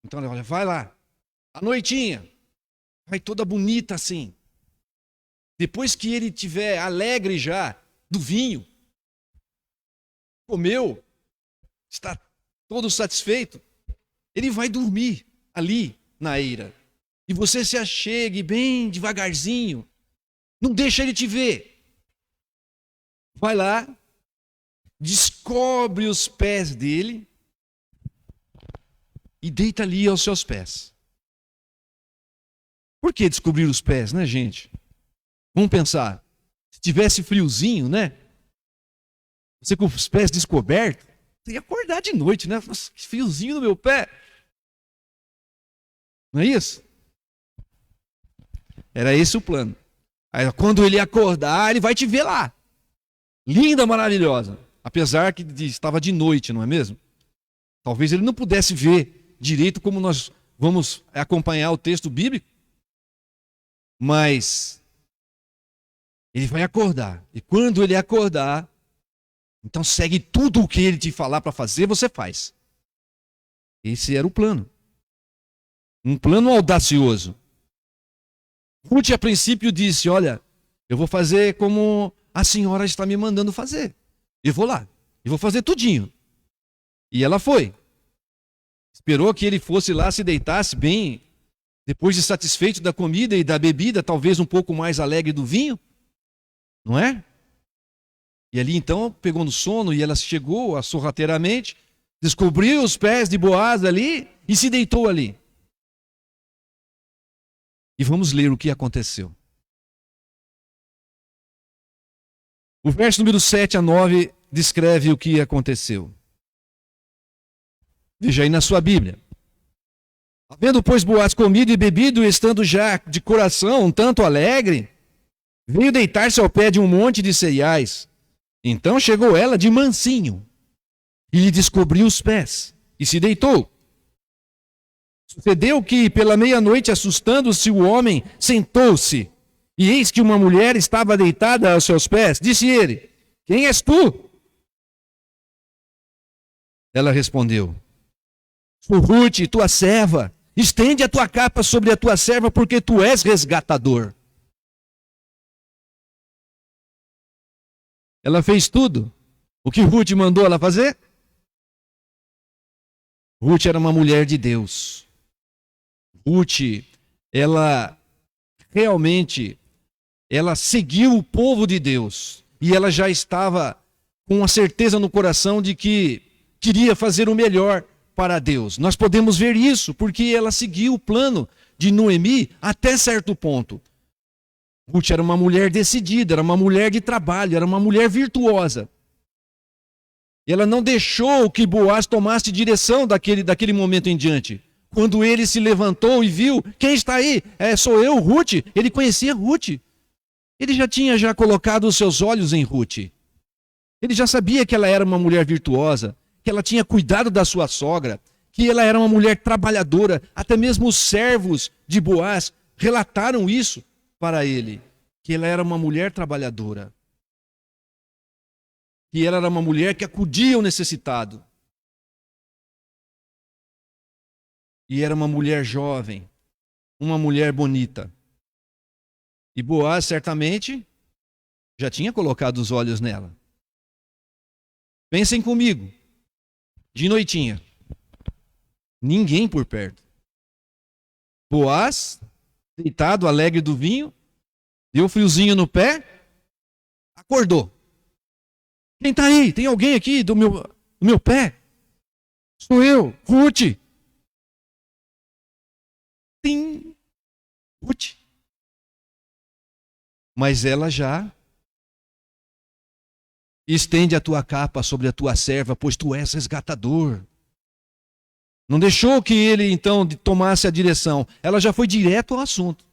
Então, olha, vai lá, à noitinha, vai toda bonita assim. Depois que ele tiver alegre já do vinho, comeu, está todo satisfeito, ele vai dormir ali na eira. E você se achegue bem devagarzinho, não deixa ele te ver. Vai lá, descobre os pés dele e deita ali aos seus pés. Por que descobrir os pés, né, gente? Vamos pensar. Se tivesse friozinho, né? Você com os pés descobertos, você ia acordar de noite, né? Nossa, que friozinho no meu pé. Não é isso? Era esse o plano. Aí, quando ele acordar, ele vai te ver lá. Linda, maravilhosa. Apesar que estava de noite, não é mesmo? Talvez ele não pudesse ver direito como nós vamos acompanhar o texto bíblico. Mas ele vai acordar. E quando ele acordar, então segue tudo o que ele te falar para fazer, você faz. Esse era o plano. Um plano audacioso. Ruth, a princípio, disse: olha, eu vou fazer como a senhora está me mandando fazer. Eu vou lá, eu vou fazer tudinho. E ela foi. Esperou que ele fosse lá, se deitasse bem, depois de satisfeito da comida e da bebida, talvez um pouco mais alegre do vinho. Não é? E ali então pegou no sono e ela chegou sorrateiramente, descobriu os pés de Boaz ali e se deitou ali. E vamos ler o que aconteceu. O verso número 7 a 9 descreve o que aconteceu. Veja aí na sua Bíblia. Havendo, pois, Boaz comido e bebido, estando já de coração um tanto alegre, veio deitar-se ao pé de um monte de cereais. Então chegou ela de mansinho e lhe descobriu os pés e se deitou. Sucedeu que, pela meia-noite, assustando-se o homem, sentou-se. E eis que uma mulher estava deitada aos seus pés. Disse ele: quem és tu? Ela respondeu: sou Ruth, tua serva. Estende a tua capa sobre a tua serva, porque tu és resgatador. Ela fez tudo o que Ruth mandou ela fazer. Ruth era uma mulher de Deus. Ruth, ela realmente, ela seguiu o povo de Deus. E ela já estava com a certeza no coração de que queria fazer o melhor para Deus. Nós podemos ver isso porque ela seguiu o plano de Noemi até certo ponto. Ruth era uma mulher decidida, era uma mulher de trabalho, era uma mulher virtuosa. E ela não deixou que Boaz tomasse direção daquele momento em diante. Quando ele se levantou e viu, quem está aí? Sou eu, Ruth. Ele conhecia Ruth. Ele já tinha colocado os seus olhos em Ruth. Ele já sabia que ela era uma mulher virtuosa, que que ela tinha cuidado da sua sogra, que ela era uma mulher trabalhadora. Até mesmo os servos de Boaz relataram isso para ele, que ela era uma mulher trabalhadora, que ela era uma mulher que acudia ao necessitado. E era uma mulher jovem, uma mulher bonita. E Boaz certamente já tinha colocado os olhos nela. Pensem comigo, de noitinha, ninguém por perto. Boaz, deitado, alegre do vinho, deu friozinho no pé, acordou. Quem está aí? Tem alguém aqui do meu pé? Sou eu, Ruth. Tim, Ruth. Mas ela já estende a tua capa sobre a tua serva, pois tu és resgatador. Não deixou que ele então tomasse a direção. Ela já foi direto ao assunto.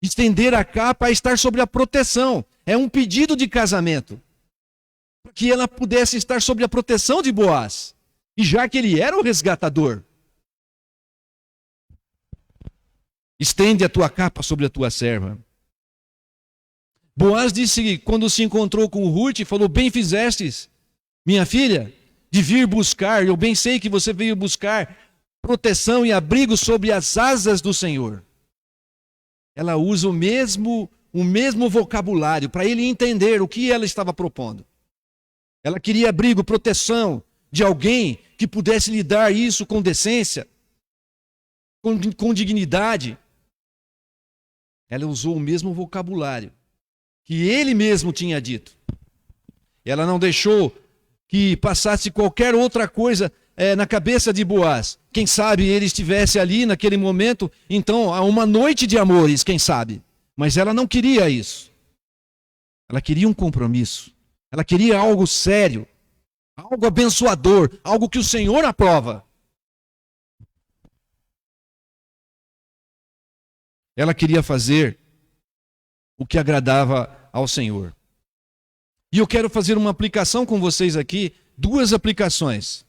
Estender a capa é estar sobre a proteção. É um pedido de casamento. Para que ela pudesse estar sobre a proteção de Boaz. E já que ele era o resgatador. Estende a tua capa sobre a tua serva. Boaz disse, quando se encontrou com Ruth, falou: bem fizestes, minha filha, de vir buscar. Eu bem sei que você veio buscar proteção e abrigo sobre as asas do Senhor. Ela usa o mesmo vocabulário para ele entender o que ela estava propondo. Ela queria abrigo, proteção de alguém que pudesse lhe dar isso com decência, com dignidade. Ela usou o mesmo vocabulário que ele mesmo tinha dito. Ela não deixou que passasse qualquer outra coisa na cabeça de Boaz. Quem sabe ele estivesse ali naquele momento, então, a uma noite de amores, quem sabe. Mas ela não queria isso. Ela queria um compromisso. Ela queria algo sério, algo abençoador, algo que o Senhor aprova. Ela queria fazer o que agradava ao Senhor. E eu quero fazer uma aplicação com vocês aqui, duas aplicações.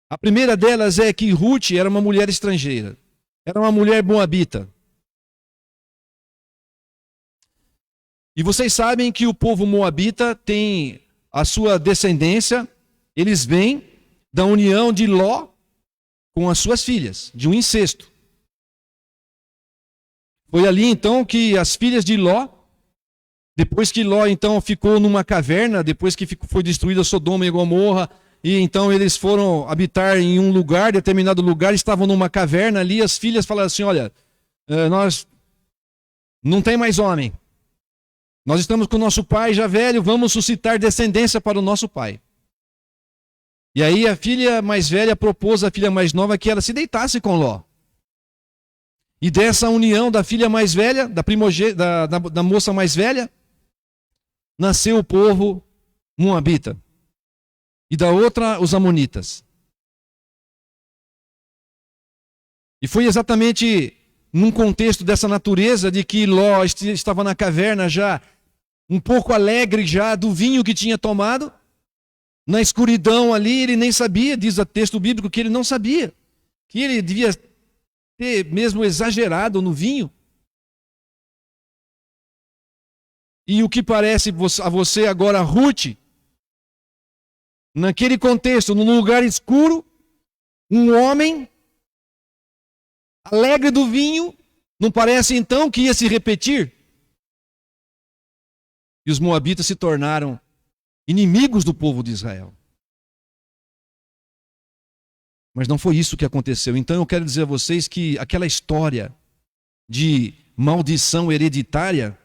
A primeira delas é que Ruth era uma mulher estrangeira. Era uma mulher moabita. E vocês sabem que o povo moabita tem a sua descendência, eles vêm da união de Ló com as suas filhas, de um incesto. Foi ali então que as filhas de Ló, depois que Ló então ficou numa caverna, depois que foi destruída Sodoma e Gomorra, e então eles foram habitar em um lugar, determinado lugar, estavam numa caverna ali, as filhas falaram assim: olha, nós não tem mais homem. Nós estamos com o nosso pai já velho, vamos suscitar descendência para o nosso pai. E aí a filha mais velha propôs à filha mais nova que ela se deitasse com Ló. E dessa união da filha mais velha, da moça mais velha, nasceu o povo moabita. E da outra, os amonitas. E foi exatamente num contexto dessa natureza de que Ló estava na caverna já, um pouco alegre já do vinho que tinha tomado. Na escuridão ali, ele nem sabia, diz o texto bíblico que ele não sabia. Que ele devia ter mesmo exagerado no vinho. E o que parece a você agora, Ruth, naquele contexto, num lugar escuro, um homem alegre do vinho, não parece então que ia se repetir? E os moabitas se tornaram inimigos do povo de Israel. Mas não foi isso que aconteceu. Então eu quero dizer a vocês que aquela história de maldição hereditária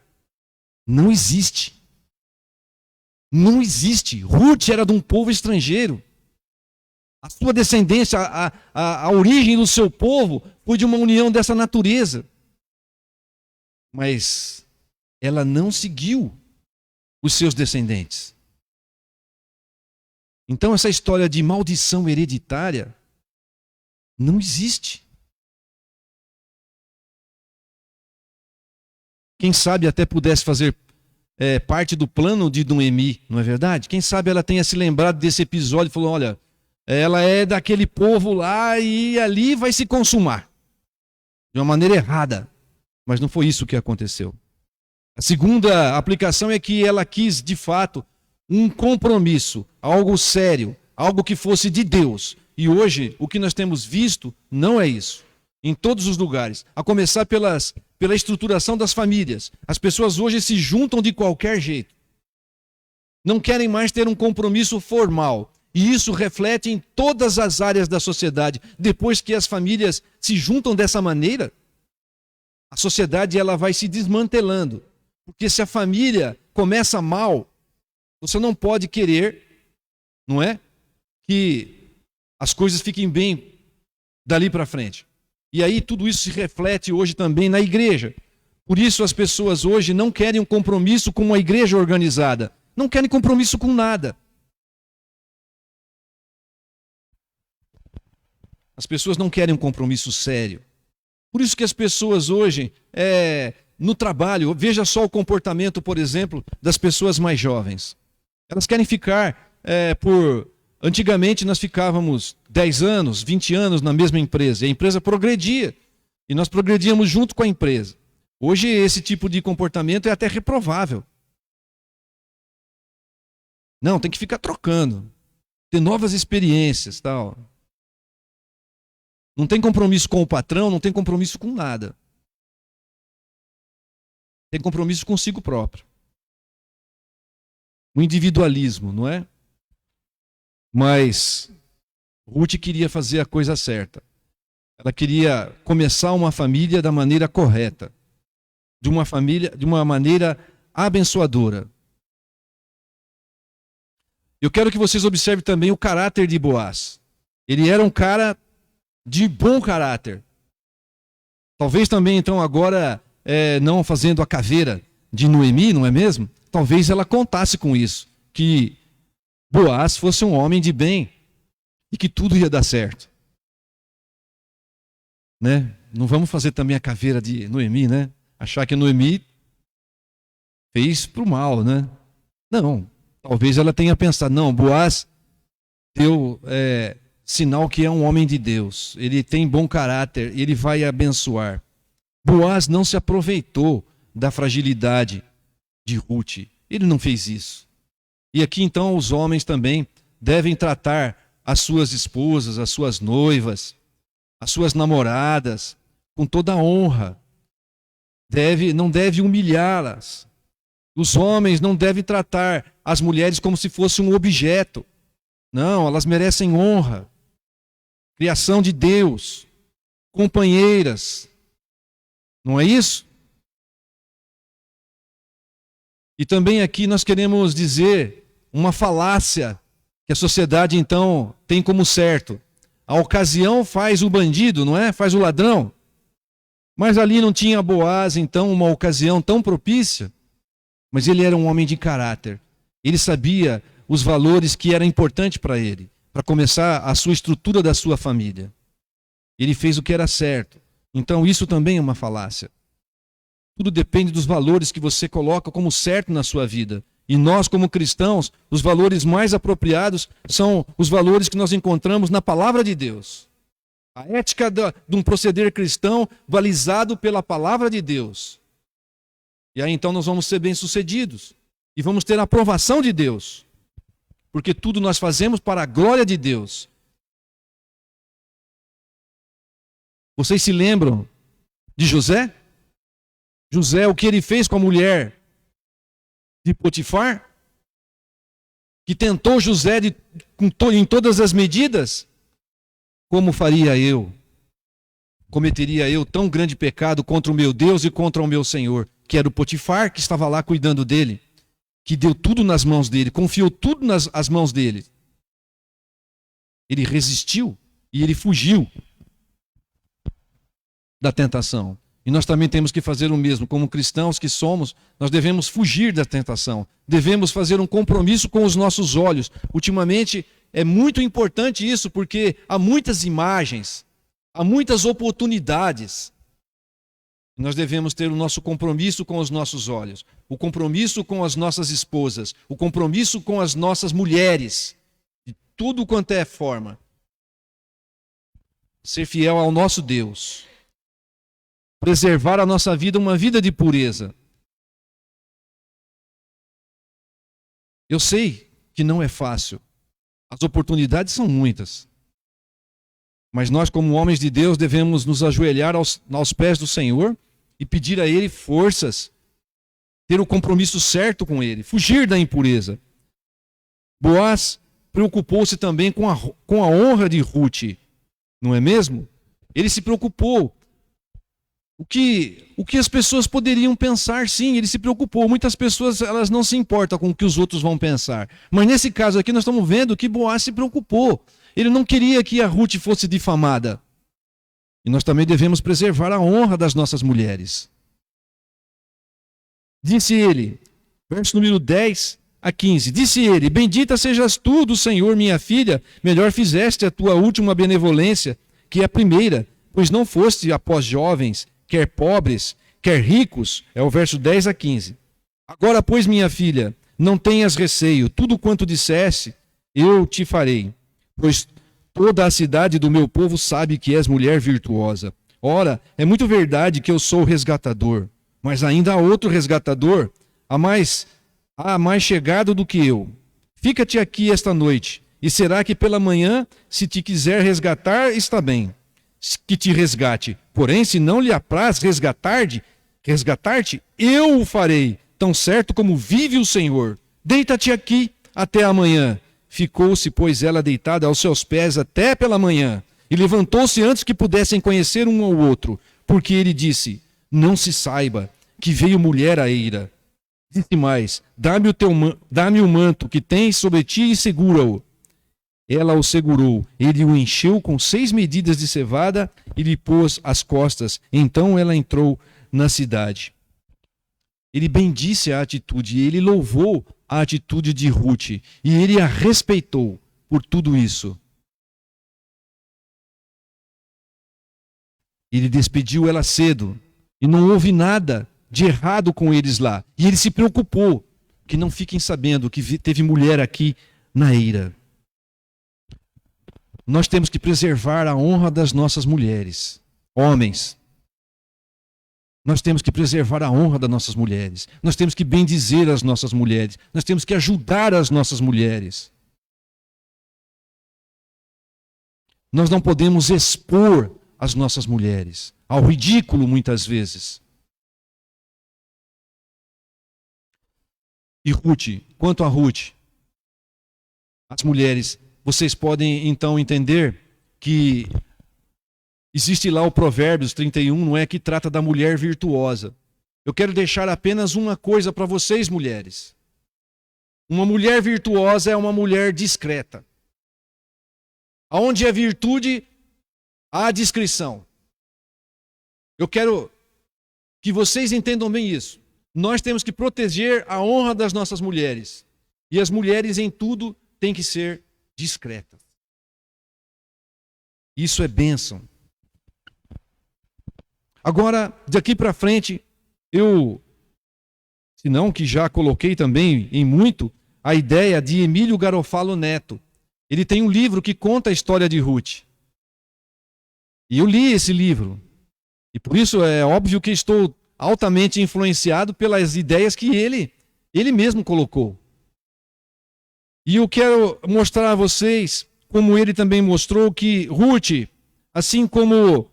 não existe. Não existe. Ruth era de um povo estrangeiro. A sua descendência, a origem do seu povo foi de uma união dessa natureza. Mas ela não seguiu os seus descendentes. Então essa história de maldição hereditária não existe. Quem sabe até pudesse fazer parte do plano de Noemi, não é verdade? Quem sabe ela tenha se lembrado desse episódio e falou: olha, ela é daquele povo lá e ali vai se consumar. De uma maneira errada. Mas não foi isso que aconteceu. A segunda aplicação é que ela quis, de fato, um compromisso, algo sério, algo que fosse de Deus. E hoje, o que nós temos visto não é isso. Em todos os lugares. A começar pela estruturação das famílias. As pessoas hoje se juntam de qualquer jeito. Não querem mais ter um compromisso formal. E isso reflete em todas as áreas da sociedade. Depois que as famílias se juntam dessa maneira, a sociedade ela vai se desmantelando. Porque se a família começa mal, você não pode querer, não é? Que as coisas fiquem bem dali para frente. E aí tudo isso se reflete hoje também na igreja. Por isso as pessoas hoje não querem um compromisso com uma igreja organizada. Não querem compromisso com nada. As pessoas não querem um compromisso sério. Por isso que as pessoas hoje, no trabalho, veja só o comportamento, por exemplo, das pessoas mais jovens. Elas querem ficar Antigamente nós ficávamos 10 anos, 20 anos na mesma empresa. E a empresa progredia. E nós progredíamos junto com a empresa. Hoje esse tipo de comportamento é até reprovável. Não, tem que ficar trocando. Ter novas experiências, tal. Não tem compromisso com o patrão, não tem compromisso com nada. Tem compromisso consigo próprio. O individualismo, não é? Mas Ruth queria fazer a coisa certa. Ela queria começar uma família da maneira correta. De uma maneira abençoadora. Eu quero que vocês observem também o caráter de Boaz. Ele era um cara de bom caráter. Talvez também, então, agora, não fazendo a caveira de Noemi, não é mesmo? Talvez ela contasse com isso. Que Boaz fosse um homem de bem e que tudo ia dar certo. Né? Não vamos fazer também a caveira de Noemi, né? Achar que Noemi fez pro mal, né? Não. Talvez ela tenha pensado, não, Boaz deu sinal que é um homem de Deus. Ele tem bom caráter, ele vai abençoar. Boaz não se aproveitou da fragilidade de Ruth. Ele não fez isso. E aqui então os homens também devem tratar as suas esposas, as suas noivas, as suas namoradas com toda a honra. Não deve humilhá-las. Os homens não devem tratar as mulheres como se fosse um objeto. Não, elas merecem honra. Criação de Deus. Companheiras. Não é isso? E também aqui nós queremos dizer uma falácia que a sociedade então tem como certo. A ocasião faz o bandido, não é? Faz o ladrão. Mas ali não tinha Boaz, então, uma ocasião tão propícia. Mas ele era um homem de caráter. Ele sabia os valores que eram importantes para ele, para começar a sua estrutura da sua família. Ele fez o que era certo. Então isso também é uma falácia. Tudo depende dos valores que você coloca como certo na sua vida. E nós, como cristãos, os valores mais apropriados são os valores que nós encontramos na palavra de Deus. A ética de um proceder cristão balizado pela palavra de Deus. E aí então nós vamos ser bem-sucedidos. E vamos ter a aprovação de Deus. Porque tudo nós fazemos para a glória de Deus. Vocês se lembram de José? José, o que ele fez com a mulher de Potifar? Que tentou José em todas as medidas? Como faria eu? Cometeria eu tão grande pecado contra o meu Deus e contra o meu Senhor? Que era o Potifar, que estava lá cuidando dele. Que deu tudo nas mãos dele, confiou tudo nas mãos dele. Ele resistiu e ele fugiu da tentação. E nós também temos que fazer o mesmo. Como cristãos que somos, nós devemos fugir da tentação. Devemos fazer um compromisso com os nossos olhos. Ultimamente é muito importante isso, porque há muitas imagens, há muitas oportunidades. Nós devemos ter o nosso compromisso com os nossos olhos, o compromisso com as nossas esposas, o compromisso com as nossas mulheres, tudo quanto é forma. Ser fiel ao nosso Deus. Preservar a nossa vida, uma vida de pureza. Eu sei que não é fácil. As oportunidades são muitas. Mas nós, como homens de Deus, devemos nos ajoelhar aos pés do Senhor e pedir a Ele forças, ter o compromisso certo com Ele, fugir da impureza. Boaz preocupou-se também com a honra de Ruth, não é mesmo? Ele se preocupou. O que as pessoas poderiam pensar? Sim, ele se preocupou. Muitas pessoas, elas não se importam com o que os outros vão pensar. Mas nesse caso aqui nós estamos vendo que Boaz se preocupou. Ele não queria que a Ruth fosse difamada. E nós também devemos preservar a honra das nossas mulheres. Disse ele, verso número 10 a 15, disse ele, bendita sejas tu do Senhor, minha filha, melhor fizeste a tua última benevolência que a primeira, pois não foste após jovens, quer pobres, quer ricos, é o verso 10 a 15. Agora, pois, minha filha, não tenhas receio, tudo quanto disseste, eu te farei, pois toda a cidade do meu povo sabe que és mulher virtuosa. Ora, é muito verdade que eu sou o resgatador, mas ainda há outro resgatador, há mais chegado do que eu. Fica-te aqui esta noite, e será que pela manhã, se te quiser resgatar, está bem, que te resgate. Porém, se não lhe apraz resgatar-te, eu o farei, tão certo como vive o Senhor. Deita-te aqui até amanhã. Ficou-se, pois, ela deitada aos seus pés até pela manhã, e levantou-se antes que pudessem conhecer um ao outro, porque ele disse, não se saiba que veio mulher à eira. Disse mais, dá-me o manto que tens sobre ti e segura-o. Ela o segurou, ele o encheu com 6 medidas de cevada e lhe pôs às costas. Então ela entrou na cidade. Ele bendisse a atitude, ele louvou a atitude de Ruth, e ele a respeitou por tudo isso. Ele despediu ela cedo, e não houve nada de errado com eles lá. E ele se preocupou, que não fiquem sabendo que teve mulher aqui na eira. Nós temos que preservar a honra das nossas mulheres. Homens, nós temos que preservar a honra das nossas mulheres. Nós temos que bendizer as nossas mulheres. Nós temos que ajudar as nossas mulheres. Nós não podemos expor as nossas mulheres ao ridículo muitas vezes. E Ruth, quanto a Ruth, as mulheres, vocês podem então entender que existe lá o Provérbios 31, não é, que trata da mulher virtuosa. Eu quero deixar apenas uma coisa para vocês, mulheres. Uma mulher virtuosa é uma mulher discreta. Aonde é virtude, há discrição. Eu quero que vocês entendam bem isso. Nós temos que proteger a honra das nossas mulheres. E as mulheres em tudo têm que ser discretas. Isso é bênção. Agora, daqui para frente, se não que já coloquei também em muito, a ideia de Emílio Garofalo Neto. Ele tem um livro que conta a história de Ruth. E eu li esse livro. E por isso é óbvio que estou altamente influenciado pelas ideias que ele mesmo colocou. E eu quero mostrar a vocês, como ele também mostrou, que Ruth, assim como,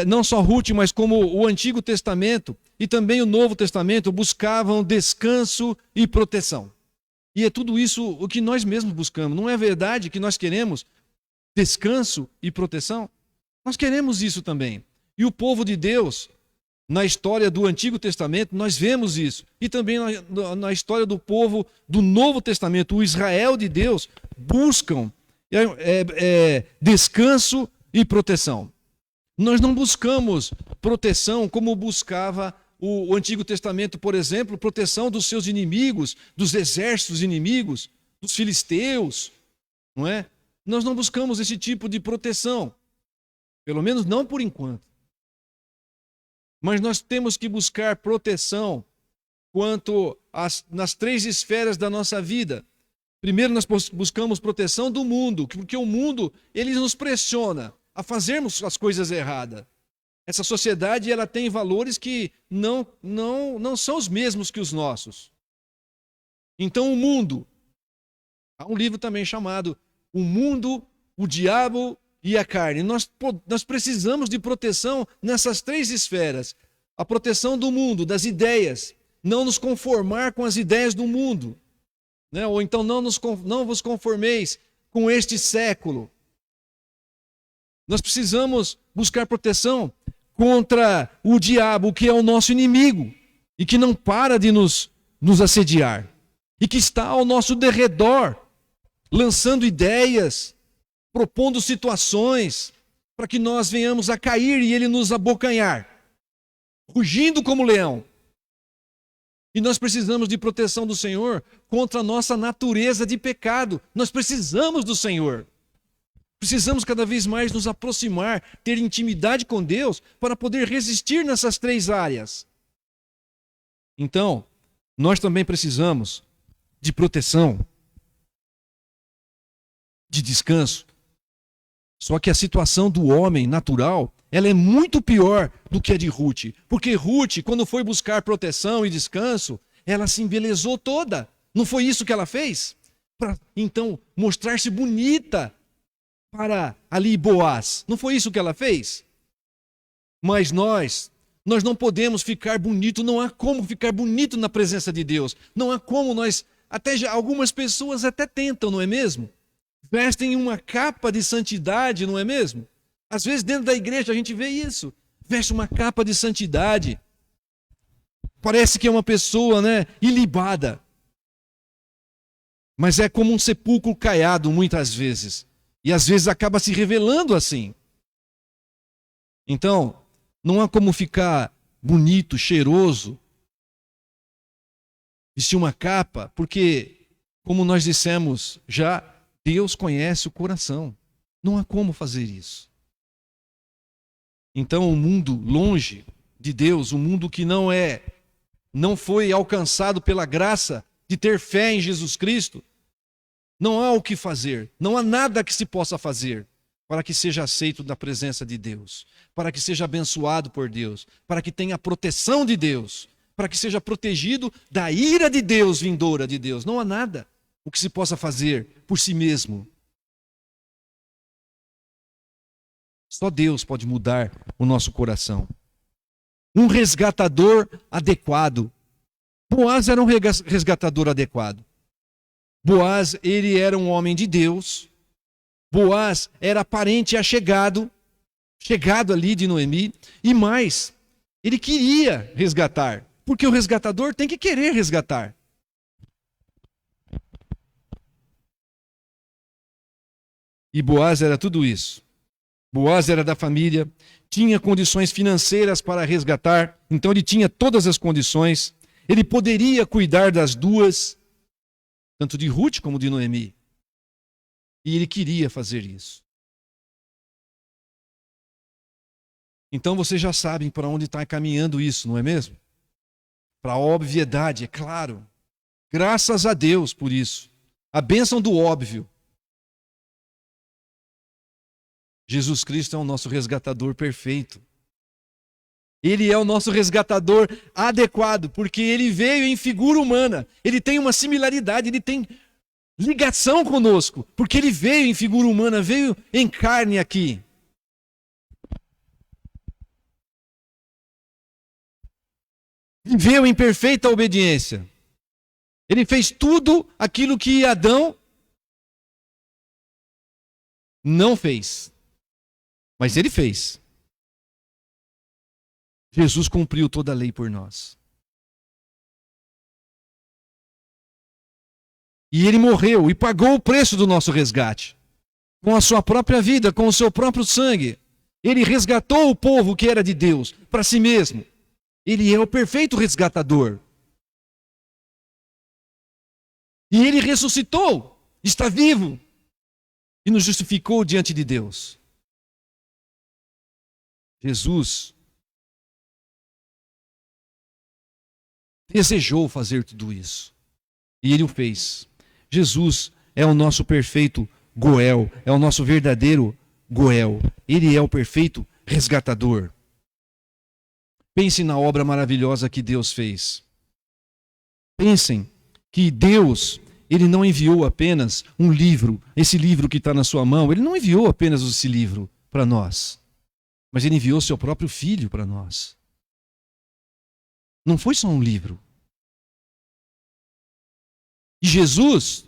não só Ruth, mas como o Antigo Testamento e também o Novo Testamento, buscavam descanso e proteção. E é tudo isso o que nós mesmos buscamos. Não é verdade que nós queremos descanso e proteção? Nós queremos isso também. E o povo de Deus, na história do Antigo Testamento, nós vemos isso. E também na história do povo do Novo Testamento, o Israel de Deus, buscam descanso e proteção. Nós não buscamos proteção como buscava o Antigo Testamento, por exemplo, proteção dos seus inimigos, dos exércitos inimigos, dos filisteus, não é? Nós não buscamos esse tipo de proteção, pelo menos não por enquanto. Mas nós temos que buscar proteção nas 3 esferas da nossa vida. Primeiro nós buscamos proteção do mundo, porque o mundo, ele nos pressiona a fazermos as coisas erradas. Essa sociedade, ela tem valores que não são os mesmos que os nossos. Então o mundo, há um livro também chamado O Mundo, o Diabo e a Carne. Nós precisamos de proteção nessas três esferas. A proteção do mundo, das ideias, não nos conformar com as ideias do mundo. Né? Ou então não vos conformeis com este século. Nós precisamos buscar proteção contra o diabo, que é o nosso inimigo, e que não para de nos assediar, e que está ao nosso derredor, lançando ideias, propondo situações, para que nós venhamos a cair e ele nos abocanhar, rugindo como leão. E nós precisamos de proteção do Senhor contra a nossa natureza de pecado. Nós precisamos do Senhor. Precisamos cada vez mais nos aproximar, ter intimidade com Deus para poder resistir nessas três áreas. Então, nós também precisamos de proteção, de descanso. Só que a situação do homem natural, ela é muito pior do que a de Ruth. Porque Ruth, quando foi buscar proteção e descanso, ela se embelezou toda. Não foi isso que ela fez? Para, então, mostrar-se bonita para ali Boaz. Não foi isso que ela fez? Mas nós não podemos ficar bonito, não há como ficar bonito na presença de Deus. Não há como algumas pessoas até tentam, não é mesmo? Vestem uma capa de santidade, não é mesmo? Às vezes dentro da igreja a gente vê isso. Veste uma capa de santidade. Parece que é uma pessoa, ilibada. Mas é como um sepulcro caiado muitas vezes. E às vezes acaba se revelando assim. Então, não há como ficar bonito, cheiroso, vestir uma capa, porque, como nós dissemos já, Deus conhece o coração. Não há como fazer isso. Então, o mundo longe de Deus, o mundo que não foi alcançado pela graça de ter fé em Jesus Cristo, não há o que fazer, não há nada que se possa fazer para que seja aceito na presença de Deus, para que seja abençoado por Deus, para que tenha a proteção de Deus, para que seja protegido da ira de Deus, vindoura de Deus. Não há nada o que se possa fazer por si mesmo. Só Deus pode mudar o nosso coração. Um resgatador adequado. Boaz era um resgatador adequado. Boaz, ele era um homem de Deus. Boaz era parente chegado ali de Noemi. E mais, ele queria resgatar. Porque o resgatador tem que querer resgatar. E Boaz era tudo isso. Boaz era da família, tinha condições financeiras para resgatar, então ele tinha todas as condições. Ele poderia cuidar das duas, tanto de Ruth como de Noemi. E ele queria fazer isso. Então vocês já sabem para onde está caminhando isso, não é mesmo? Para a obviedade, é claro. Graças a Deus por isso. A bênção do óbvio. Jesus Cristo é o nosso resgatador perfeito. Ele é o nosso resgatador adequado, porque ele veio em figura humana. Ele tem uma similaridade, ele tem ligação conosco, porque ele veio em figura humana, veio em carne aqui. Viveu em perfeita obediência. Ele fez tudo aquilo que Adão não fez. Mas ele fez. Jesus cumpriu toda a lei por nós. E ele morreu e pagou o preço do nosso resgate. Com a sua própria vida, com o seu próprio sangue. Ele resgatou o povo que era de Deus para si mesmo. Ele é o perfeito resgatador. E ele ressuscitou, está vivo e nos justificou diante de Deus. Jesus desejou fazer tudo isso. E ele o fez. Jesus é o nosso perfeito Goel, é o nosso verdadeiro Goel. Ele é o perfeito resgatador. Pense na obra maravilhosa que Deus fez. Pensem que Deus, Ele não enviou apenas um livro, esse livro que está na sua mão, Ele não enviou apenas esse livro para nós, mas Ele enviou seu próprio Filho para nós. Não foi só um livro. E Jesus,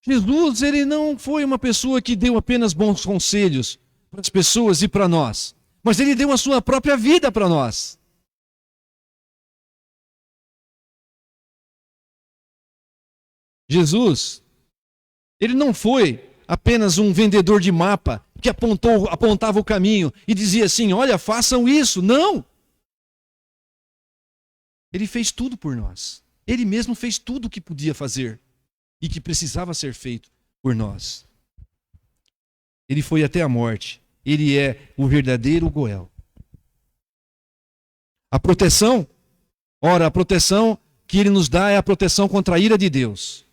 Ele não foi uma pessoa que deu apenas bons conselhos para as pessoas e para nós, mas Ele deu a sua própria vida para nós. Jesus, Ele não foi apenas um vendedor de mapa que apontava o caminho e dizia assim, olha, façam isso. Não! Ele fez tudo por nós. Ele mesmo fez tudo o que podia fazer e que precisava ser feito por nós. Ele foi até a morte. Ele é o verdadeiro Goel. A proteção, ora, a proteção que Ele nos dá é a proteção contra a ira de Deus.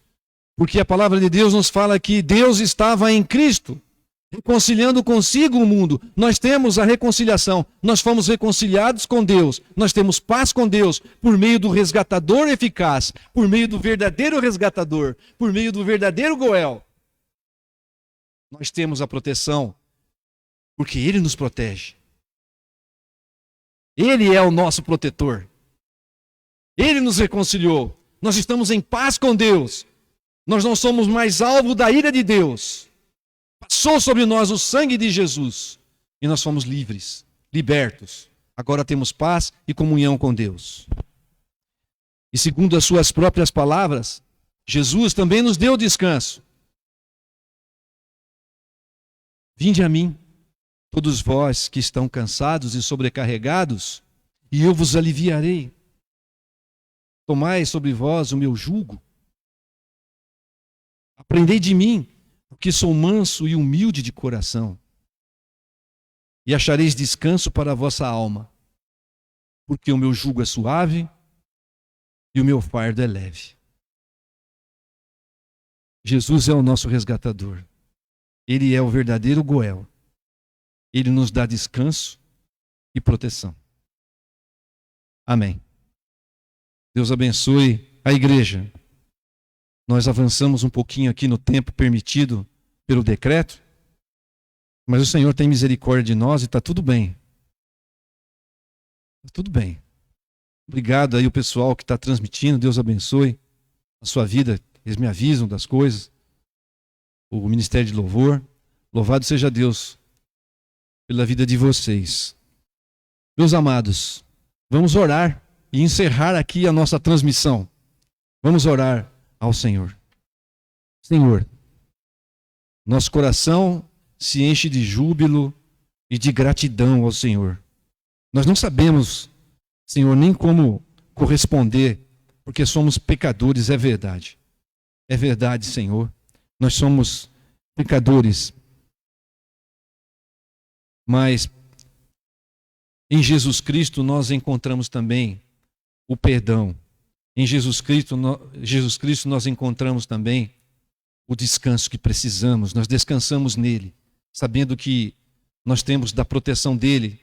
Porque a palavra de Deus nos fala que Deus estava em Cristo, reconciliando consigo o mundo. Nós temos a reconciliação, nós fomos reconciliados com Deus, nós temos paz com Deus por meio do resgatador eficaz, por meio do verdadeiro resgatador, por meio do verdadeiro Goel. Nós temos a proteção, porque Ele nos protege. Ele é o nosso protetor. Ele nos reconciliou. Nós estamos em paz com Deus. Nós não somos mais alvo da ira de Deus. Passou sobre nós o sangue de Jesus e nós fomos livres, libertos. Agora temos paz e comunhão com Deus. E segundo as suas próprias palavras, Jesus também nos deu descanso. Vinde a mim, todos vós que estão cansados e sobrecarregados, e eu vos aliviarei. Tomai sobre vós o meu jugo. Aprendei de mim, porque sou manso e humilde de coração, e achareis descanso para a vossa alma, porque o meu jugo é suave e o meu fardo é leve. Jesus é o nosso resgatador. Ele é o verdadeiro Goel. Ele nos dá descanso e proteção. Amém. Deus abençoe a igreja. Nós avançamos um pouquinho aqui no tempo permitido pelo decreto, mas o Senhor tem misericórdia de nós e está tudo bem. Está tudo bem. Obrigado aí o pessoal que está transmitindo, Deus abençoe a sua vida, eles me avisam das coisas. O Ministério de Louvor, louvado seja Deus pela vida de vocês. Meus amados, vamos orar e encerrar aqui a nossa transmissão. Vamos orar ao Senhor. Senhor, nosso coração se enche de júbilo e de gratidão ao Senhor. Nós não sabemos, Senhor, nem como corresponder, porque somos pecadores, é verdade. É verdade, Senhor. Nós somos pecadores. Mas em Jesus Cristo nós encontramos também o perdão. Em Jesus Cristo nós encontramos também o descanso que precisamos. Nós descansamos nele, sabendo que nós temos da proteção dele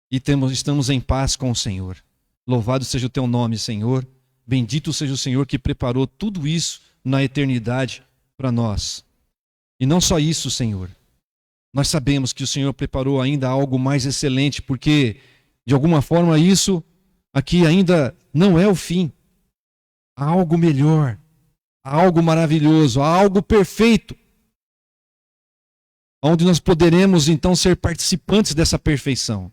e estamos em paz com o Senhor. Louvado seja o teu nome, Senhor. Bendito seja o Senhor que preparou tudo isso na eternidade para nós. E não só isso, Senhor. Nós sabemos que o Senhor preparou ainda algo mais excelente, porque de alguma forma isso aqui ainda não é o fim. Há algo melhor, há algo maravilhoso, há algo perfeito, onde nós poderemos então ser participantes dessa perfeição.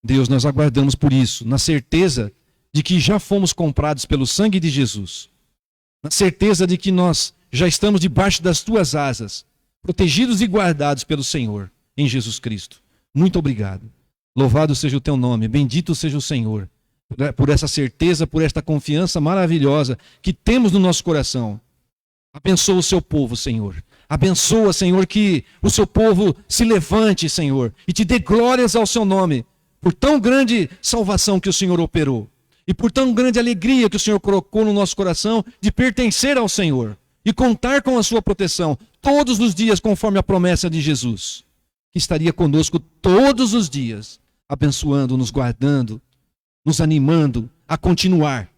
Deus, nós aguardamos por isso, na certeza de que já fomos comprados pelo sangue de Jesus, na certeza de que nós já estamos debaixo das tuas asas, protegidos e guardados pelo Senhor, em Jesus Cristo. Muito obrigado. Louvado seja o teu nome, bendito seja o Senhor, por essa certeza, por esta confiança maravilhosa que temos no nosso coração. Abençoa o seu povo, Senhor. Abençoa, Senhor, que o seu povo se levante, Senhor, e te dê glórias ao seu nome, por tão grande salvação que o Senhor operou. E por tão grande alegria que o Senhor colocou no nosso coração de pertencer ao Senhor e contar com a sua proteção todos os dias, conforme a promessa de Jesus, que estaria conosco todos os dias, abençoando, nos guardando, nos animando a continuar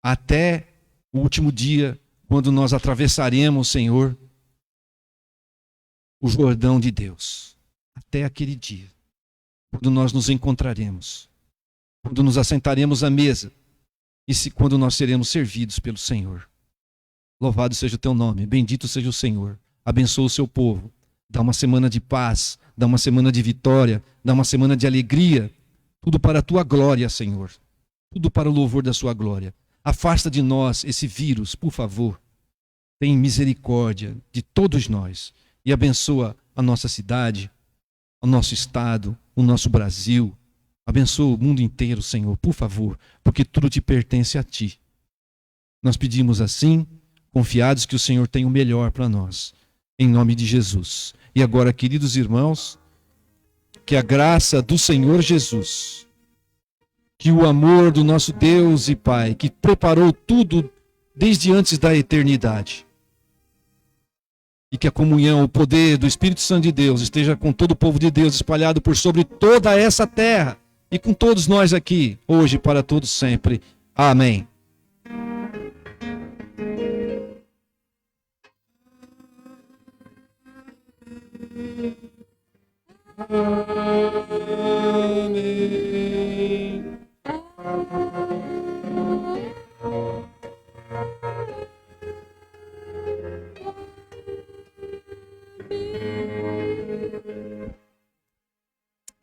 até o último dia, quando nós atravessaremos, Senhor, o Jordão de Deus. Até aquele dia, quando nós nos encontraremos, quando nos assentaremos à mesa e quando nós seremos servidos pelo Senhor. Louvado seja o teu nome, bendito seja o Senhor. Abençoa o seu povo, dá uma semana de paz, dá uma semana de vitória, dá uma semana de alegria, tudo para a tua glória, Senhor, tudo para o louvor da sua glória. Afasta de nós esse vírus, por favor. Tem misericórdia de todos nós e abençoa a nossa cidade, o nosso estado, o nosso Brasil. Abençoa o mundo inteiro, Senhor, por favor, porque tudo te pertence a ti. Nós pedimos assim, confiados que o Senhor tem o melhor para nós, em nome de Jesus. E agora, queridos irmãos, que a graça do Senhor Jesus, que o amor do nosso Deus e Pai, que preparou tudo desde antes da eternidade, e que a comunhão, o poder do Espírito Santo de Deus esteja com todo o povo de Deus espalhado por sobre toda essa terra e com todos nós aqui, hoje, para todos sempre. Amém. Amém.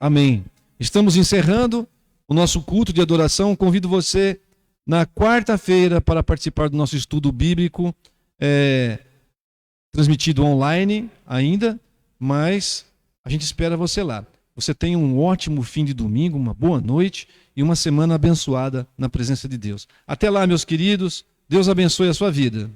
Amém. Estamos encerrando o nosso culto de adoração. Convido você na quarta-feira para participar do nosso estudo bíblico, transmitido online ainda, mas a gente espera você lá. Você tenha um ótimo fim de domingo, uma boa noite e uma semana abençoada na presença de Deus. Até lá, meus queridos. Deus abençoe a sua vida.